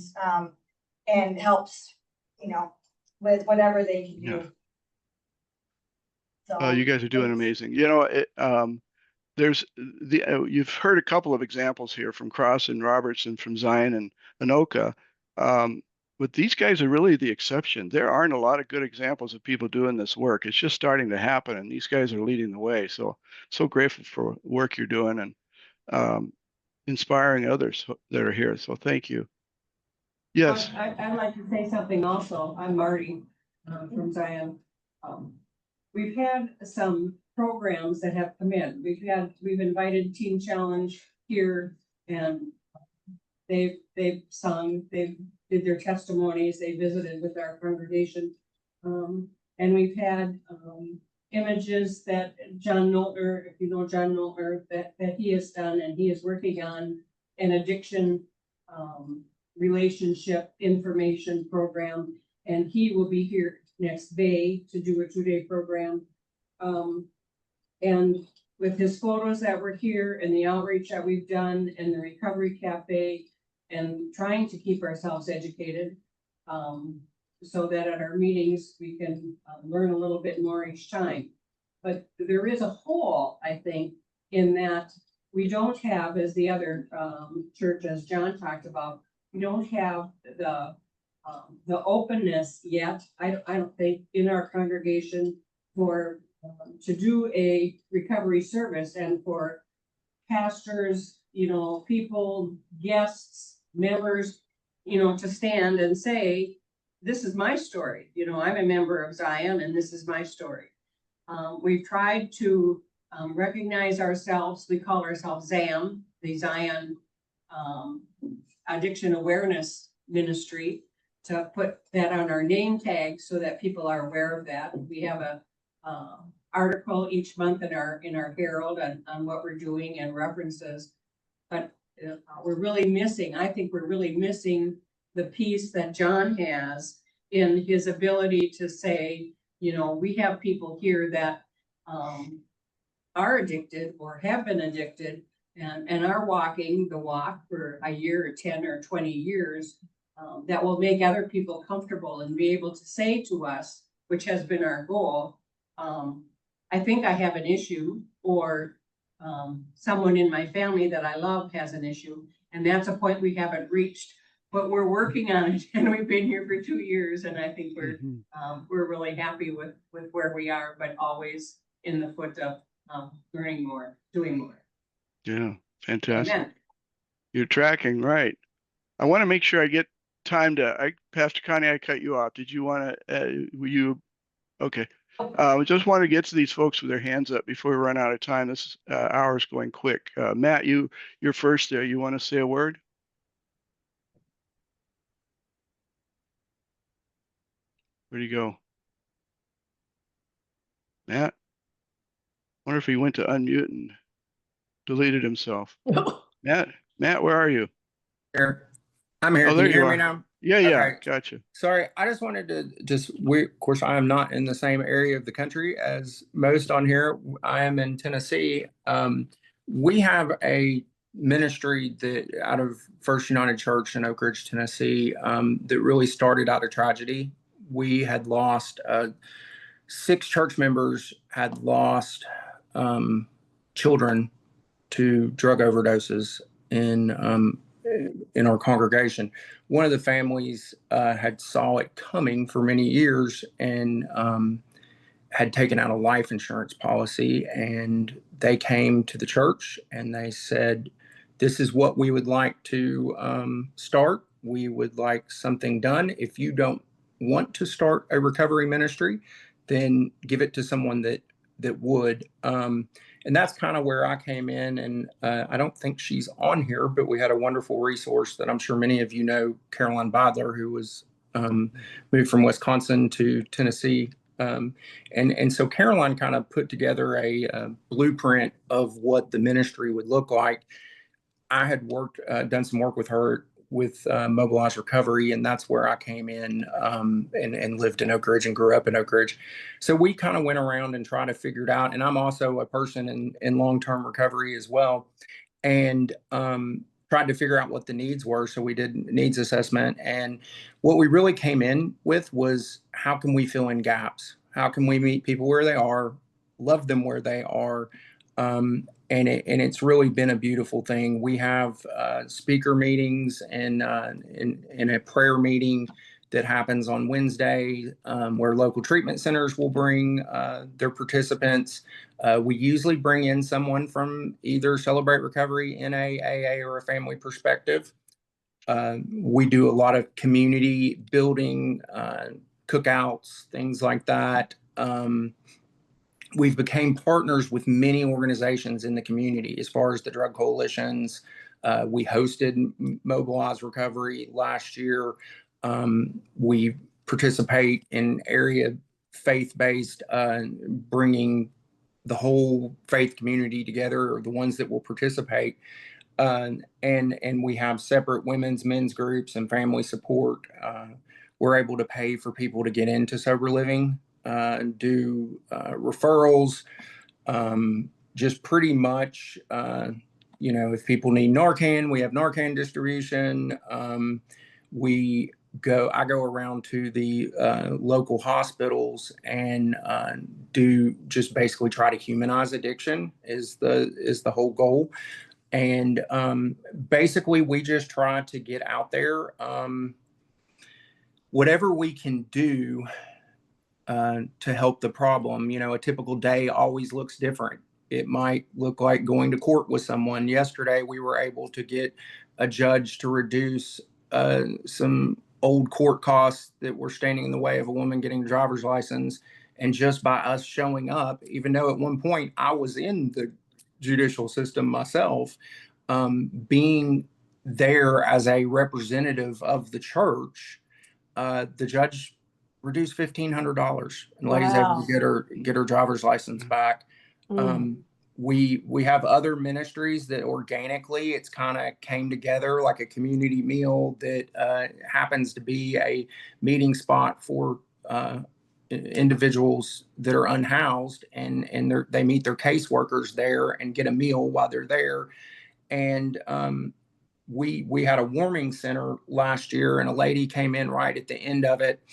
helps, you know, with whatever they can do. So you guys are doing amazing. You know, you've heard a couple of examples here from Cross and Robertson, from Zion and Anoka. But these guys are really the exception. There aren't a lot of good examples of people doing this work. It's just starting to happen, and these guys are leading the way. So grateful for the work you're doing and inspiring others that are here. So thank you. Yes. I'd like to say something also. I'm Marty from Zion. We've had some programs that have come in. We've invited Teen Challenge here, and they've sung, they did their testimonies, they visited with our congregation. And we've had images that John Noltner, if you know John Noltner, that he has done, and he is working on an addiction relationship information program, and he will be here next May to do a 2-day program. And with his photos that were here and the outreach that we've done and the recovery cafe and trying to keep ourselves educated, so that at our meetings we can learn a little bit more each time. But there is a hole, I think, in that we don't have, as the other church, as John talked about, we don't have the openness yet, I don't think, in our congregation for to do a recovery service, and for pastors, you know, people, guests, members, you know, to stand and say, this is my story. You know, I'm a member of Zion and this is my story. We've tried to recognize ourselves. We call ourselves ZAM, the Zion Addiction Awareness Ministry, to put that on our name tag so that people are aware of that. We have a article each month in our Herald on what we're doing and references. But we're really missing, I think we're really missing the piece that John has in his ability to say, you know, we have people here that are addicted or have been addicted and are walking the walk for a year or 10 or 20 years, that will make other people comfortable and be able to say to us, which has been our goal, I think I have an issue, or someone in my family that I love has an issue, and that's a point we haven't reached, but we're working on it, and we've been here for 2 years, and I think we're really happy with where we are, but always in the foot of learning more, doing more. Yeah, fantastic. Amen. You're tracking right. I want to make sure I get time to. Pastor Connie, I cut you off. Did you want to? Were you okay? I just want to get to these folks with their hands up before we run out of time. This hour's going quick. Matt, you're first there. You want to say a word? Where'd he go? Matt? Wonder if he went to unmute and deleted himself. Matt, where are you? Here. I'm here. Oh, Can there you hear you me are. now? Yeah, Okay. gotcha. Sorry, I just wanted to of course, I am not in the same area of the country as most on here. I am in Tennessee. We have a ministry that out of First United Church in Oak Ridge, Tennessee, that really started out of tragedy. We had lost 6 church members had lost children to drug overdoses in our congregation. One of the families had saw it coming for many years and had taken out a life insurance policy, and they came to the church and they said, this is what we would like to start. We would like something done. If you don't want to start a recovery ministry, then give it to someone that would. And that's kind of where I came in. And I don't think she's on here, but we had a wonderful resource that I'm sure many of you know, Caroline Bidler, who was moved from Wisconsin to Tennessee. And so Caroline kind of put together a blueprint of what the ministry would look like. I had done some work with her with Mobilize Recovery, and that's where I came in and lived in Oak Ridge and grew up in Oak Ridge. So we kind of went around and tried to figure it out. And I'm also a person in long-term recovery as well, and tried to figure out what the needs were. So we did needs assessment. And what we really came in with was, how can we fill in gaps? How can we meet people where they are, love them where they are? And it's really been a beautiful thing. We have speaker meetings and a prayer meeting that happens on Wednesday, where local treatment centers will bring their participants. We usually bring in someone from either Celebrate Recovery, NA, AA, or a family perspective. We do a lot of community building, cookouts, things like that. We've become partners with many organizations in the community as far as the drug coalitions. We hosted Mobilize Recovery last year. We participate in area faith-based, bringing the whole faith community together, or the ones that will participate. And we have separate women's, men's groups and family support. We're able to pay for people to get into sober living. Do referrals, just pretty much, if people need Narcan, we have Narcan distribution. I go around to the local hospitals and do just basically try to humanize addiction is the whole goal. And basically we just try to get out there, whatever we can do to help the problem. A typical day always looks different. It might look like going to court with someone. Yesterday, we were able to get a judge to reduce some old court costs that were standing in the way of a woman getting a driver's license. And just by us showing up, even though at one point I was in the judicial system myself, being there as a representative of the church, the judge reduced $1,500 and ladies able to get her driver's license back. We have other ministries that organically it's kind of came together, like a community meal that happens to be a meeting spot for individuals that are unhoused, and they meet their caseworkers there and get a meal while they're there. And we had a warming center last year, and a lady came in right at the end of it.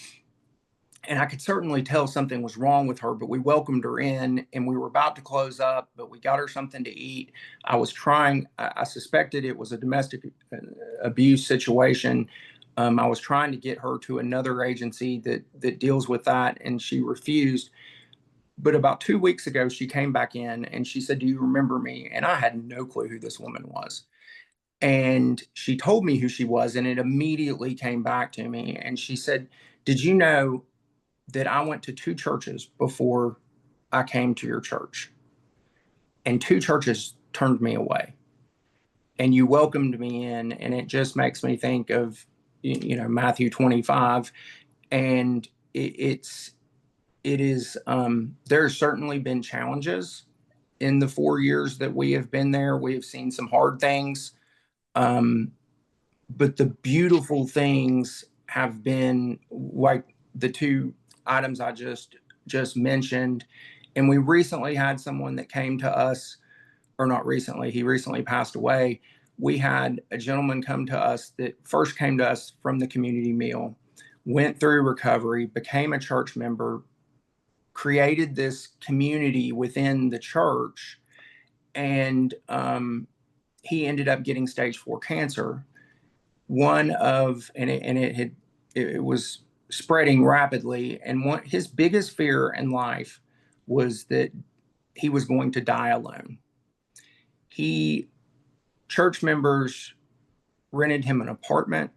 And I could certainly tell something was wrong with her, but we welcomed her in and we were about to close up, but we got her something to eat. I suspected it was a domestic abuse situation. I was trying to get her to another agency that deals with that, and she refused. But about 2 weeks ago, she came back in and she said, "Do you remember me?" And I had no clue who this woman was. And she told me who she was, and it immediately came back to me. And she said, "Did you know that I went to 2 churches before I came to your church? And 2 churches turned me away. And you welcomed me in." And it just makes me think of, Matthew 25. And there's certainly been challenges in the 4 years that we have been there. We have seen some hard things. But the beautiful things have been like the 2 items I just mentioned. And we recently had someone that came to us, or not recently, he recently passed away. We had a gentleman come to us that first came to us from the community meal, went through recovery, became a church member, created this community within the church, and he ended up getting stage 4 cancer. It was spreading rapidly. And his biggest fear in life was that he was going to die alone. Church members rented him an apartment.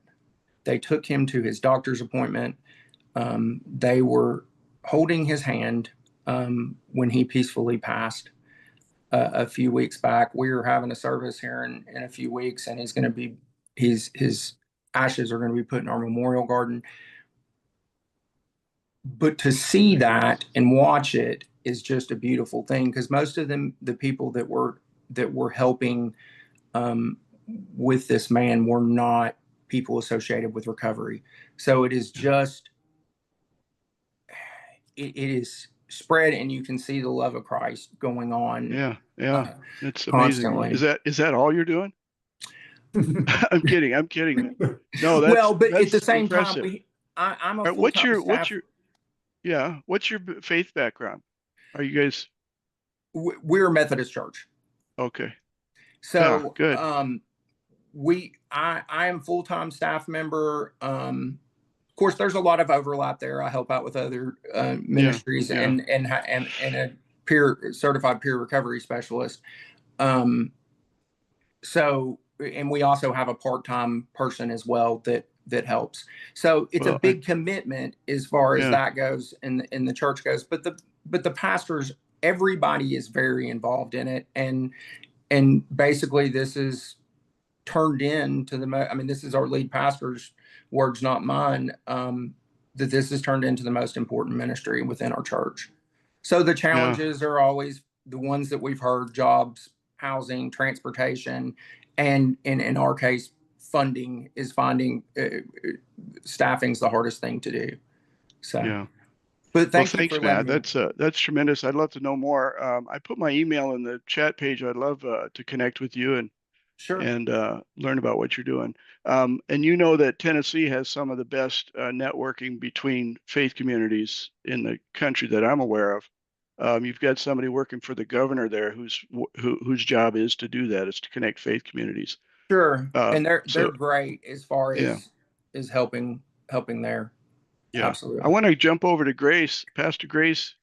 They took him to his doctor's appointment. They were holding his hand when he peacefully passed a few weeks back. We are having a service here in a few weeks, and his ashes are going to be put in our memorial garden. But to see that and watch it is just a beautiful thing, because most of them, the people that were helping with this man, were not people associated with recovery. So it is just, it is spread, and you can see the love of Christ going on. Yeah. It's constantly. amazing. Is that all you're doing? I'm kidding, man. No, but at the same impressive. time, I'm a All right, full-time staff. what's your faith background? Are you guys? We're a Methodist church. Okay. So good. I am full-time staff member. Of course, there's a lot of overlap there. I help out with other ministries and a certified peer recovery specialist. And we also have a part-time person as well that helps. So it's a big commitment as far as that goes, and the church goes. But the pastors, everybody is very involved in it, and basically this is turned into this is our lead pastor's words, not mine. That this has turned into the most important ministry within our church. So the challenges are always the ones that we've heard: jobs, housing, transportation. And in our case, funding is staffing's the hardest thing to do. So, but thanks, Matt. That's tremendous. I'd love to know more. I put my email in the chat page. I'd love to connect with you and learn about what you're doing. And that Tennessee has some of the best networking between faith communities in the country that I'm aware of. You've got somebody working for the governor there whose job is to do that, is to connect faith communities. Sure. And they're great as far as helping there. Yeah. Absolutely. I want to jump over to Grace. Pastor Grace,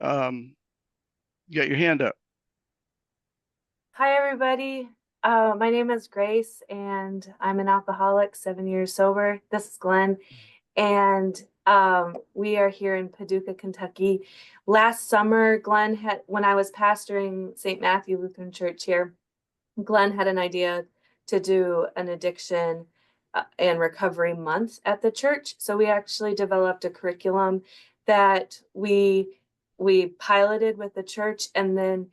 you got your hand up. Hi, everybody. My name is Grace, and I'm an alcoholic, 7 years sober. This is Glenn, and we are here in Paducah, Kentucky. Last summer, Glenn had, when I was pastoring St. Matthew Lutheran Church here, Glenn had an idea to do an addiction and recovery month at the church. So we actually developed a curriculum that we piloted with the church, and then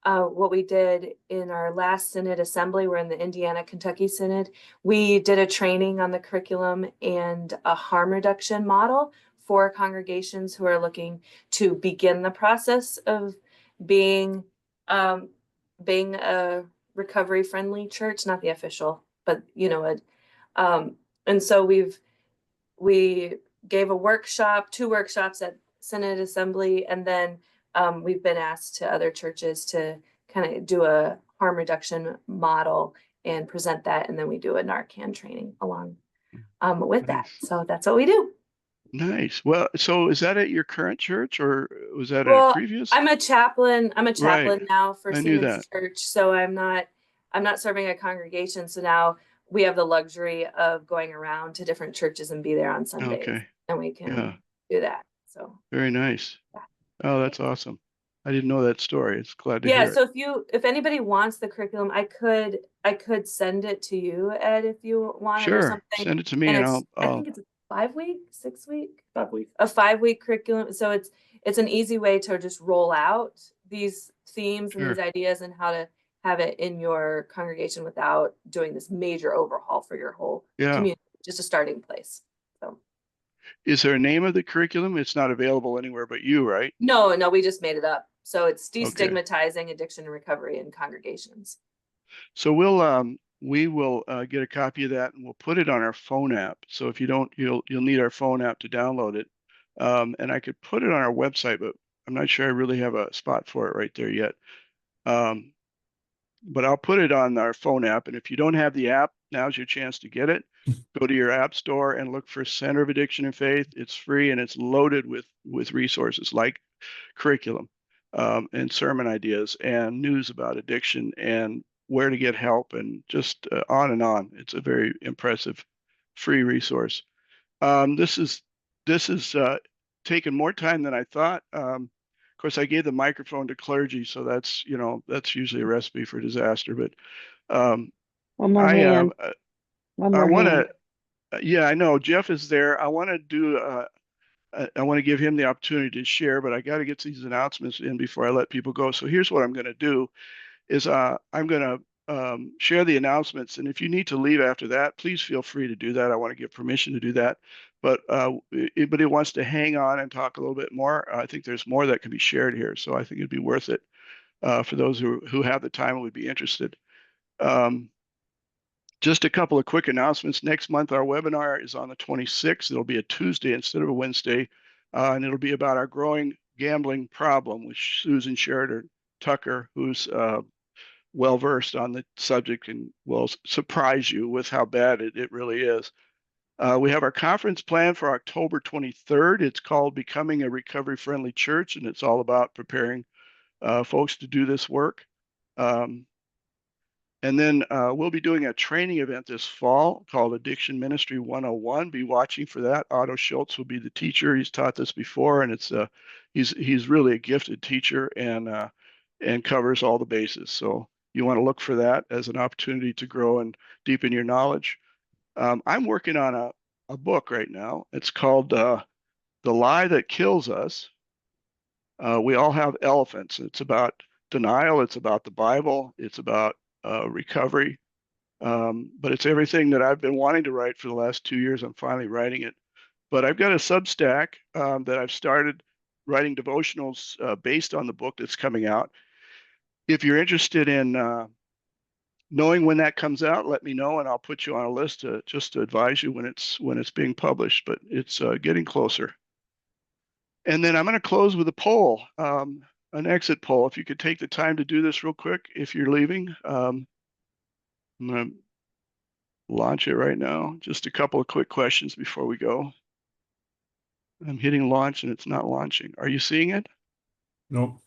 what we did in our last Synod assembly, we're in the Indiana Kentucky Synod, we did a training on the curriculum and a harm reduction model for congregations who are looking to begin the process of being a recovery friendly church, not the official, but and so we gave a workshop, 2 workshops at Synod Assembly, and then we've been asked to other churches to kind of do a harm reduction model and present that, and then we do a Narcan training along with that. So that's what we do. Nice. Well, so is that at your current church, or was that at a Well, previous? I'm a chaplain Right. now for I knew Siemens that. Church, so I'm not serving a congregation. So now we have the luxury of going around to different churches and be there on Sundays, Okay. and we can Yeah. do that. So Very nice. Yeah. Oh, that's awesome. I didn't know that story. It's glad to yeah, hear so if anybody wants the curriculum, I could send it to you, Ed, if you it. want it or Sure. something. Send it to me And and it's I I'll think it's a 5-week, 6-week, 5 weeks. a 5-week curriculum. So it's an easy way to just roll out these themes and Sure. these ideas and how to have it in your congregation without doing this major overhaul for your whole Yeah. community. Just a starting place. So Is there a name of the curriculum? It's not available anywhere but you, right? no, we just made it up. So it's Okay. destigmatizing addiction and recovery in congregations. So we will get a copy of that and we'll put it on our phone app. So if you don't, you'll need our phone app to download it. And I could put it on our website, but I'm not sure I really have a spot for it right there yet. But I'll put it on our phone app. And if you don't have the app, now's your chance to get it. Go to your app store and look for Center of Addiction and Faith. It's free and it's loaded with resources like curriculum and sermon ideas and news about addiction and where to get help and just on and on. It's a very impressive free resource. This is taken more time than I thought. Of course, I gave the microphone to clergy, so that's usually a recipe for disaster. But One more I hand. One I more want hand. to. Yeah, I know Jeff is there. I want to do. I want to give him the opportunity to share, but I got to get these announcements in before I let people go. So here's what I'm going to do: is I'm going to share the announcements, and if you need to leave after that, please feel free to do that. I want to give permission to do that. But anybody wants to hang on and talk a little bit more, I think there's more that can be shared here. So I think it'd be worth it for those who have the time and would be interested. Just a couple of quick announcements. Next month, our webinar is on the 26th. It'll be a Tuesday instead of a Wednesday, and it'll be about our growing gambling problem with Susan Sheridan Tucker, who's well-versed on the subject and will surprise you with how bad it really is. We have our conference planned for October 23rd. It's called Becoming a Recovery Friendly Church, and it's all about preparing folks to do this work. And then we'll be doing a training event this fall called Addiction Ministry 101. Be watching for that. Otto Schultz will be the teacher. He's taught this before, and he's really a gifted teacher and covers all the bases. So you want to look for that as an opportunity to grow and deepen your knowledge. I'm working on a book right now. It's called The Lie That Kills Us. We all have elephants. It's about denial. It's about the Bible. It's about recovery. But it's everything that I've been wanting to write for the last 2 years. I'm finally writing it. But I've got a Substack that I've started writing devotionals based on the book that's coming out. If you're interested in knowing when that comes out, let me know and I'll put you on a list just to advise you when it's being published. But it's getting closer. And then I'm going to close with a poll, an exit poll. If you could take the time to do this real quick, if you're leaving, I'm going to launch it right now. Just a couple of quick questions before we go. I'm hitting launch and it's not launching. Are you seeing it? Nope.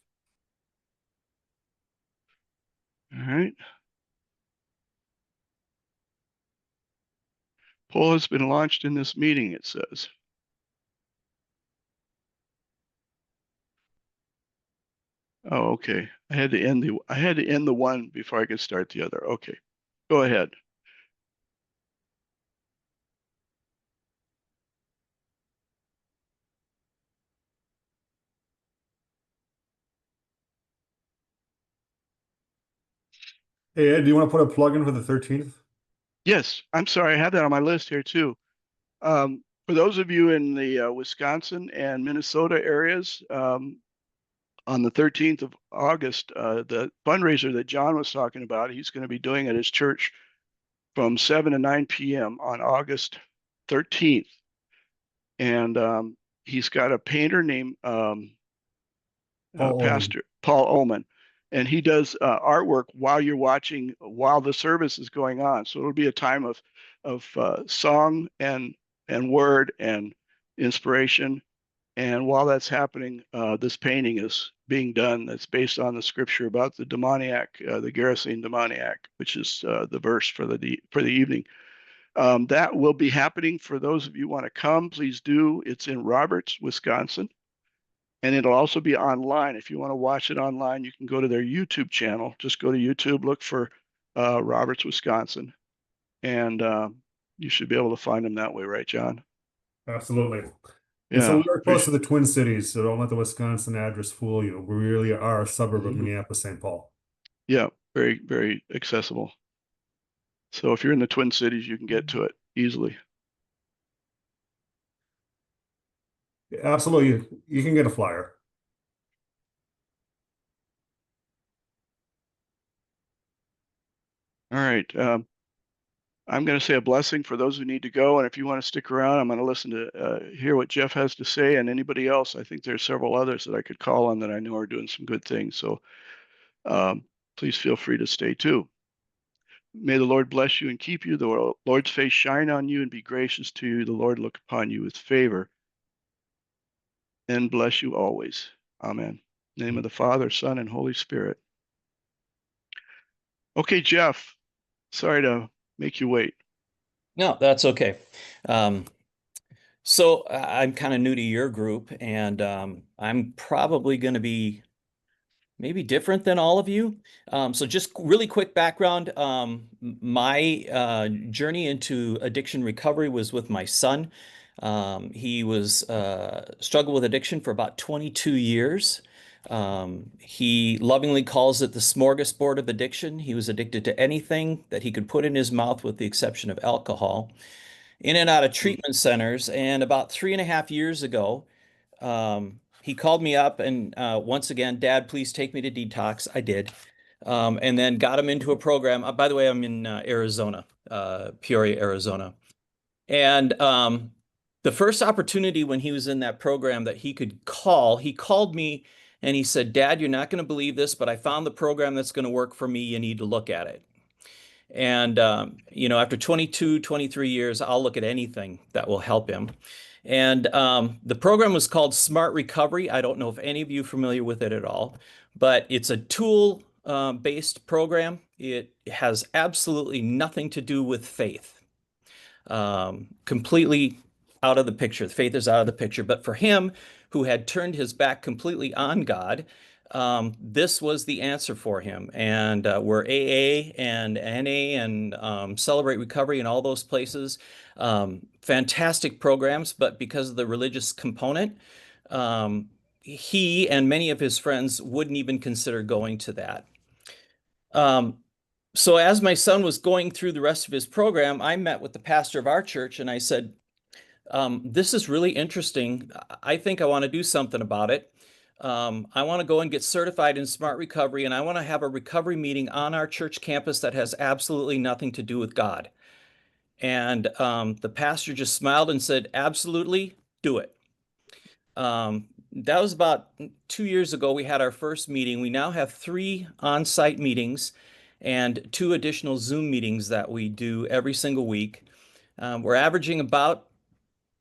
All right. Poll has been launched in this meeting, it says. Oh, okay. I had to end the one before I could start the other. Okay. Go ahead. Hey, Ed, do you want to put a plug in for the 13th? Yes, I'm sorry. I had that on my list here too. For those of you in the Wisconsin and Minnesota areas, on the 13th of August, the fundraiser that John was talking about, he's going to be doing at his church from 7 to 9 p.m. on August 13th. And he's got a painter named Pastor Paul Oman. And he does artwork while the service is going on. So it'll be a time of song and word and inspiration. And while that's happening, this painting is being done that's based on the scripture about the demoniac, the Gerasene demoniac, which is the verse for the evening. That will be happening. For those of you who want to come, please do. It's in Roberts, Wisconsin. And it'll also be online. If you want to watch it online, you can go to their YouTube channel. Just go to YouTube, look for Roberts, Wisconsin. And you should be able to find them that way, right, John? Absolutely. Yeah. And so we're close to the Twin Cities, so don't let the Wisconsin address fool you. We really are a suburb of Minneapolis, St. Paul. Yeah, very, very accessible. So if you're in the Twin Cities, you can get to it easily. Absolutely. You can get a flyer. All right. I'm going to say a blessing for those who need to go. And if you want to stick around, I'm going to listen to hear what Jeff has to say, and anybody else. I think there's several others that I could call on that I know are doing some good things. So please feel free to stay too. May the Lord bless you and keep you. The Lord's face shine on you and be gracious to you. The Lord look upon you with favor and bless you always. Amen. In the name of the Father, Son, and Holy Spirit. Okay, Jeff, sorry to make you wait. No, that's okay. So I'm kind of new to your group, and I'm probably going to be maybe different than all of you. So just really quick background. My journey into addiction recovery was with my son. He was struggled with addiction for about 22 years. He lovingly calls it the smorgasbord of addiction. He was addicted to anything that he could put in his mouth with the exception of alcohol. In and out of treatment centers. And about 3.5 years ago, he called me up and once again, Dad, please take me to detox. I did. And then got him into a program. By the way, I'm in Arizona, Peoria, Arizona. And the first opportunity when he was in that program that he could call, he called me and he said, Dad, you're not going to believe this, but I found the program that's going to work for me. You need to look at it. And, you know, after 22, 23 years, I'll look at anything that will help him. And the program was called Smart Recovery. I don't know if any of you are familiar with it at all, but it's a tool-based program. It has absolutely nothing to do with faith. Completely out of the picture. Faith is out of the picture. But for him, who had turned his back completely on God, this was the answer for him. And we're AA and NA and Celebrate Recovery and all those places. Fantastic programs, but because of the religious component, he and many of his friends wouldn't even consider going to that. So as my son was going through the rest of his program, I met with the pastor of our church and I said, this is really interesting. I think I want to do something about it. I want to go and get certified in Smart Recovery, and I want to have a recovery meeting on our church campus that has absolutely nothing to do with God. And the pastor just smiled and said, absolutely, do it. That was about 2 years ago. We had our first meeting. We now have 3 on-site meetings and 2 additional Zoom meetings that we do every single week. We're averaging about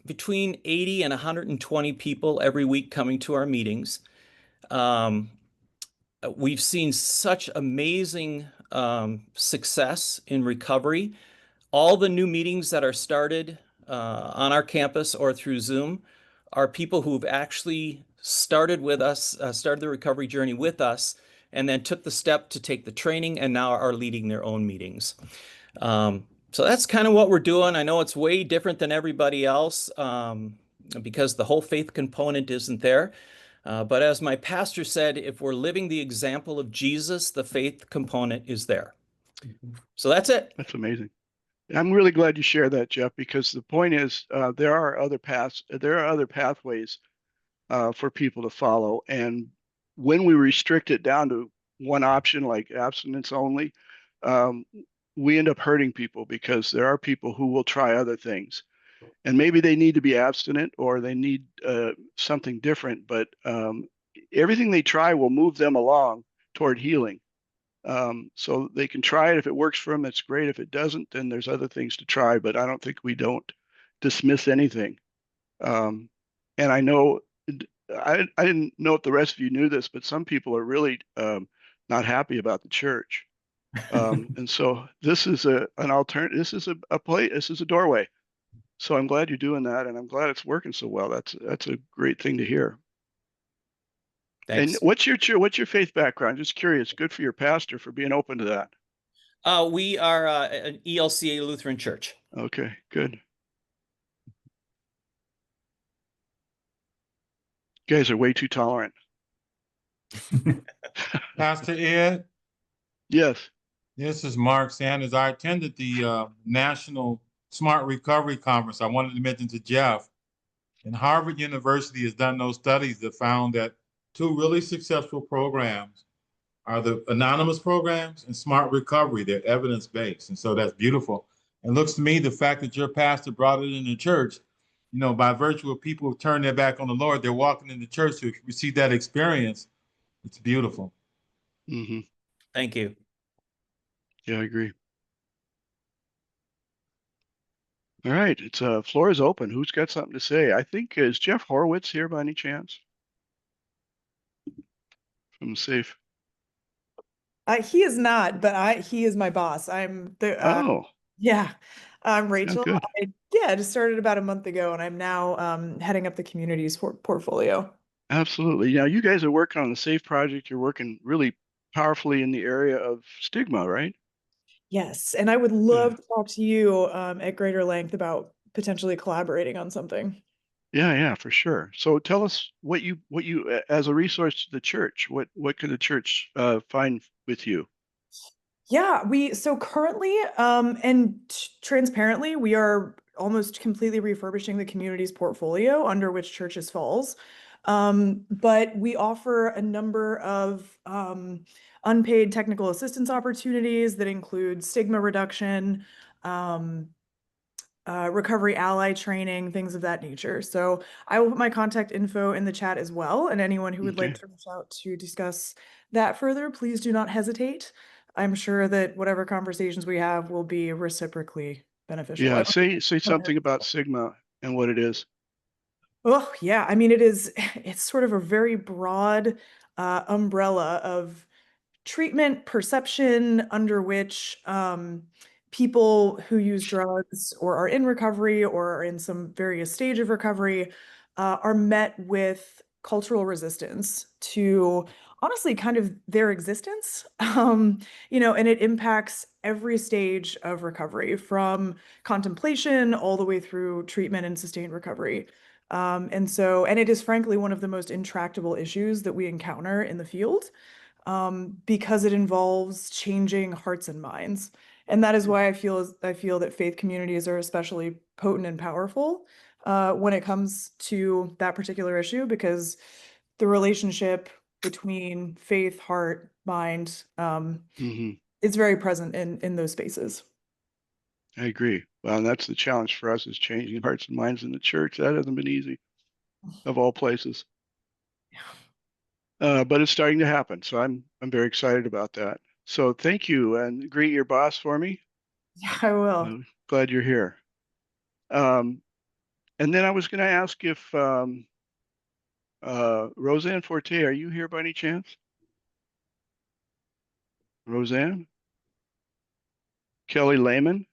between 80 and 120 people every week coming to our meetings. We've seen such amazing success in recovery. all the new meetings that are started on our campus or through Zoom are people who've actually started with us, started the recovery journey with us, and then took the step to take the training and now are leading their own meetings. So that's kind of what we're doing. I know it's way different than everybody else because the whole faith component isn't there. But as my pastor said, if we're living the example of Jesus, the faith component is there. So that's it. That's amazing. I'm really glad you share that, Jeff, because the point is there are other paths, there are other pathways for people to follow. And when we restrict it down to one option, like abstinence only, we end up hurting people because there are people who will try other things. And maybe they need to be abstinent or they need something different, but everything they try will move them along toward healing. So they can try it. If it works for them, that's great. If it doesn't, then there's other things to try, but I don't think we don't dismiss anything. And I know, I didn't know if the rest of you knew this, but some people are really not happy about the church. And so this is an alternative. This is a place, this is a doorway. So I'm glad you're doing that, and I'm glad it's working so well. That's a great thing to hear. Thanks. And what's your faith background? Just curious. Good for your pastor for being open to that. We are an ELCA Lutheran church. Okay, good. You guys are way too tolerant. Pastor Ed? Yes. This is Mark Sanders. I attended the National Smart Recovery Conference. I wanted to mention to Jeff, and Harvard University has done those studies that found that two really successful programs are the anonymous programs and Smart Recovery. They're evidence-based, and so that's beautiful. It looks to me the fact that your pastor brought it in the church, you know, by virtue of people who turn their back on the Lord, they're walking in the church to receive that experience. It's beautiful. Mm-hmm. Thank you. Yeah, I agree. All right, it's floor is open. Who's got something to say? I think is Jeff Horowitz here by any chance? From Safe. He is not, but he is my boss. I'm the yeah. I'm Rachel. good. I just started about a month ago, and I'm now heading up the communities portfolio. Absolutely. Now you guys are working on the Safe project. You're working really powerfully in the area of stigma, right? Yes, and I would love to talk to you at greater length about potentially collaborating on something. Yeah, for sure. So tell us what you as a resource to the church, what could the church find with you? Yeah, so currently and transparently, we are almost completely refurbishing the community's portfolio under which Churches falls. But we offer a number of unpaid technical assistance opportunities that include stigma reduction, recovery ally training, things of that nature. So I will put my contact info in the chat as well. And anyone who would like to reach out to discuss that further, please do not hesitate. I'm sure that whatever conversations we have will be reciprocally beneficial. Yeah, say something about stigma and what it is. Oh, yeah. I mean, it's sort of a very broad umbrella of treatment perception under which people who use drugs or are in recovery or are in some various stage of recovery are met with cultural resistance to honestly kind of their existence. You know, and it impacts every stage of recovery from contemplation all the way through treatment and sustained recovery. And it is frankly one of the most intractable issues that we encounter in the field because it involves changing hearts and minds. And that is why I feel that faith communities are especially potent and powerful when it comes to that particular issue, because the relationship between faith, heart, mind is very present in those spaces. I agree. Well, and that's the challenge for us, is changing hearts and minds in the church. That hasn't been easy, of all places. But it's starting to happen. So I'm very excited about that. So thank you, and greet your boss for me. Yeah, I will. Glad you're here. And then I was going to ask if Roseanne Forte, are you here by any chance? Roseanne? Kelly Lehman?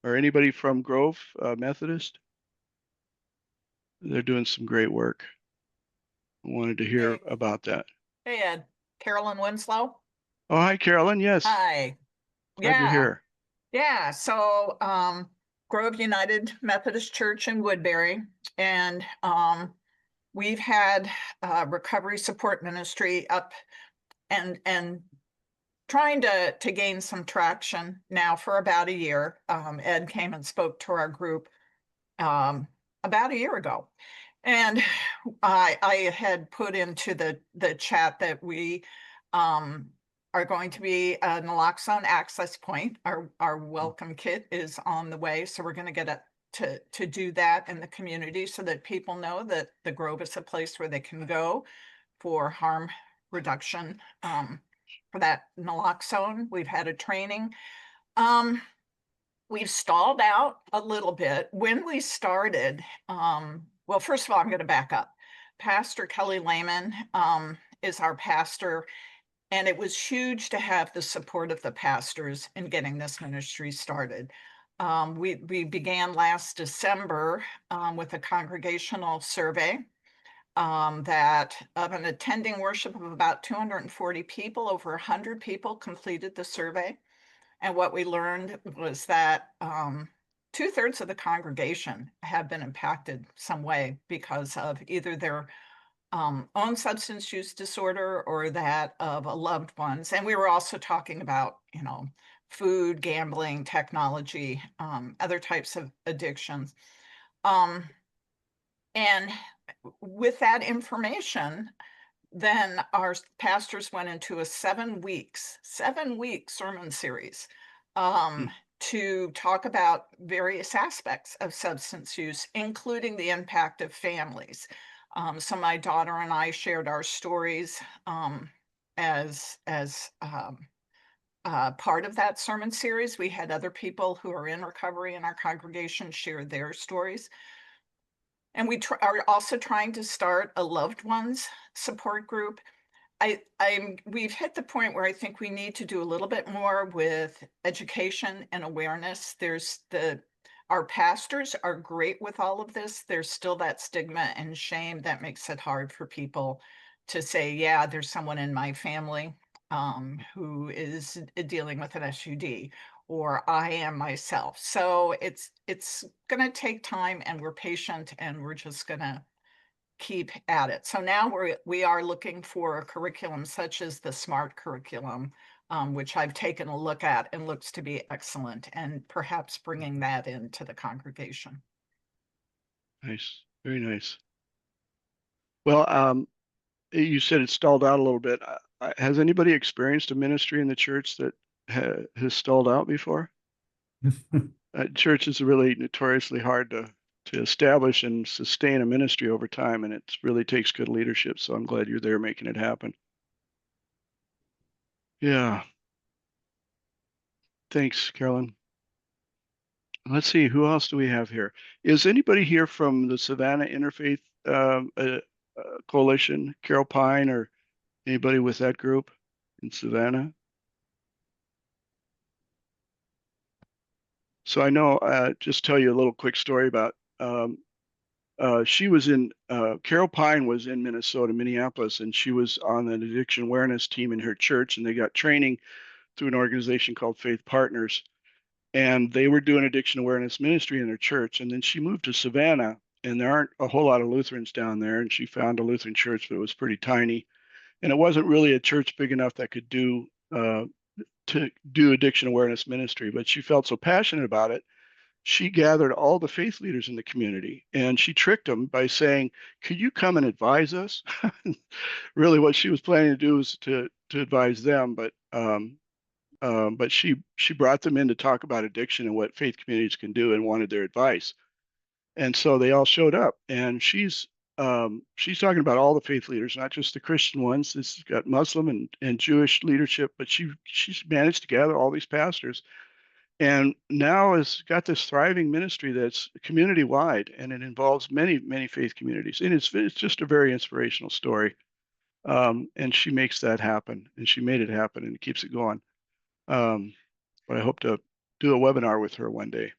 or anybody from Grove Methodist? They're doing some great work. I wanted to hear about that. Hey, Ed, Carolyn Winslow. Oh, hi, Carolyn. Yes. Hi. Glad you're here. Yeah. So, Grove United Methodist Church in Woodbury, and we've had recovery support ministry up and trying to gain some traction now for about a year. Ed came and spoke to our group about a year ago. And I had put into the chat that we are going to be a naloxone access point. Our welcome kit is on the way. So we're going to get to do that in the community so that people know that the Grove is a place where they can go for harm reduction for that naloxone. We've had a training. We've stalled out a little bit. When we started, well, first of all, I'm going to back up. Pastor Kelly Lehman is our pastor, and it was huge to have the support of the pastors in getting this ministry started. We began last December with a congregational survey that of an attending worship of about 240 people, over 100 people completed the survey. And what we learned was that 2/3 of the congregation have been impacted some way because of either their own substance use disorder or that of a loved one's. And we were also talking about, food, gambling, technology, other types of addictions. And with that information, then our pastors went into a 7-week sermon series to talk about various aspects of substance use, including the impact of families. So my daughter and I shared our stories as part of that sermon series. We had other people who are in recovery in our congregation share their stories. And we are also trying to start a loved ones support group. We've hit the point where I think we need to do a little bit more with education and awareness. Our pastors are great with all of this. There's still that stigma and shame that makes it hard for people to say, yeah, there's someone in my family who is dealing with an SUD, or I am myself. So it's going to take time, and we're patient, and we're just going to keep at it. So now we are looking for a curriculum such as the SMART curriculum, which I've taken a look at and looks to be excellent, and perhaps bringing that into the congregation. Nice, very nice. Well, you said it stalled out a little bit. Has anybody experienced a ministry in the church that has stalled out before? Church is really notoriously hard to establish and sustain a ministry over time, and it really takes good leadership. So I'm glad you're there making it happen. Yeah. Thanks, Carolyn. Let's see, who else do we have here? Is anybody here from the Savannah Interfaith Coalition, Carol Pine, or anybody with that group in Savannah? So I know, just tell you a little quick story about, she was in, Carol Pine was in Minneapolis, and she was on an addiction awareness team in her church, and they got training through an organization called Faith Partners. And they were doing addiction awareness ministry in their church. And then she moved to Savannah, and there aren't a whole lot of Lutherans down there. And she found a Lutheran church, but it was pretty tiny. And it wasn't really a church big enough that could do addiction awareness ministry. But she felt so passionate about it, she gathered all the faith leaders in the community, and she tricked them by saying, could you come and advise us? Really what she was planning to do was to advise them, but she brought them in to talk about addiction and what faith communities can do, and wanted their advice. And so they all showed up, and she's talking about all the faith leaders, not just the Christian ones. This has got Muslim and Jewish leadership, but she's managed to gather all these pastors, and now has got this thriving ministry that's community wide, and it involves many faith communities. And it's just a very inspirational story. And she makes that happen, and she made it happen, and keeps it going. But I hope to do a webinar with her one day.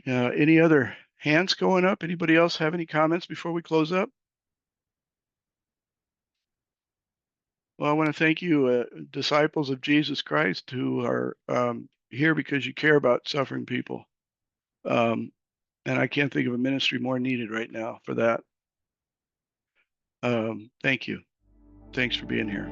Any other hands going up? Anybody else have any comments before we close up? Well, I want to thank you, disciples of Jesus Christ, who are here because you care about suffering people. And I can't think of a ministry more needed right now for that. Thank you. Thanks for being here.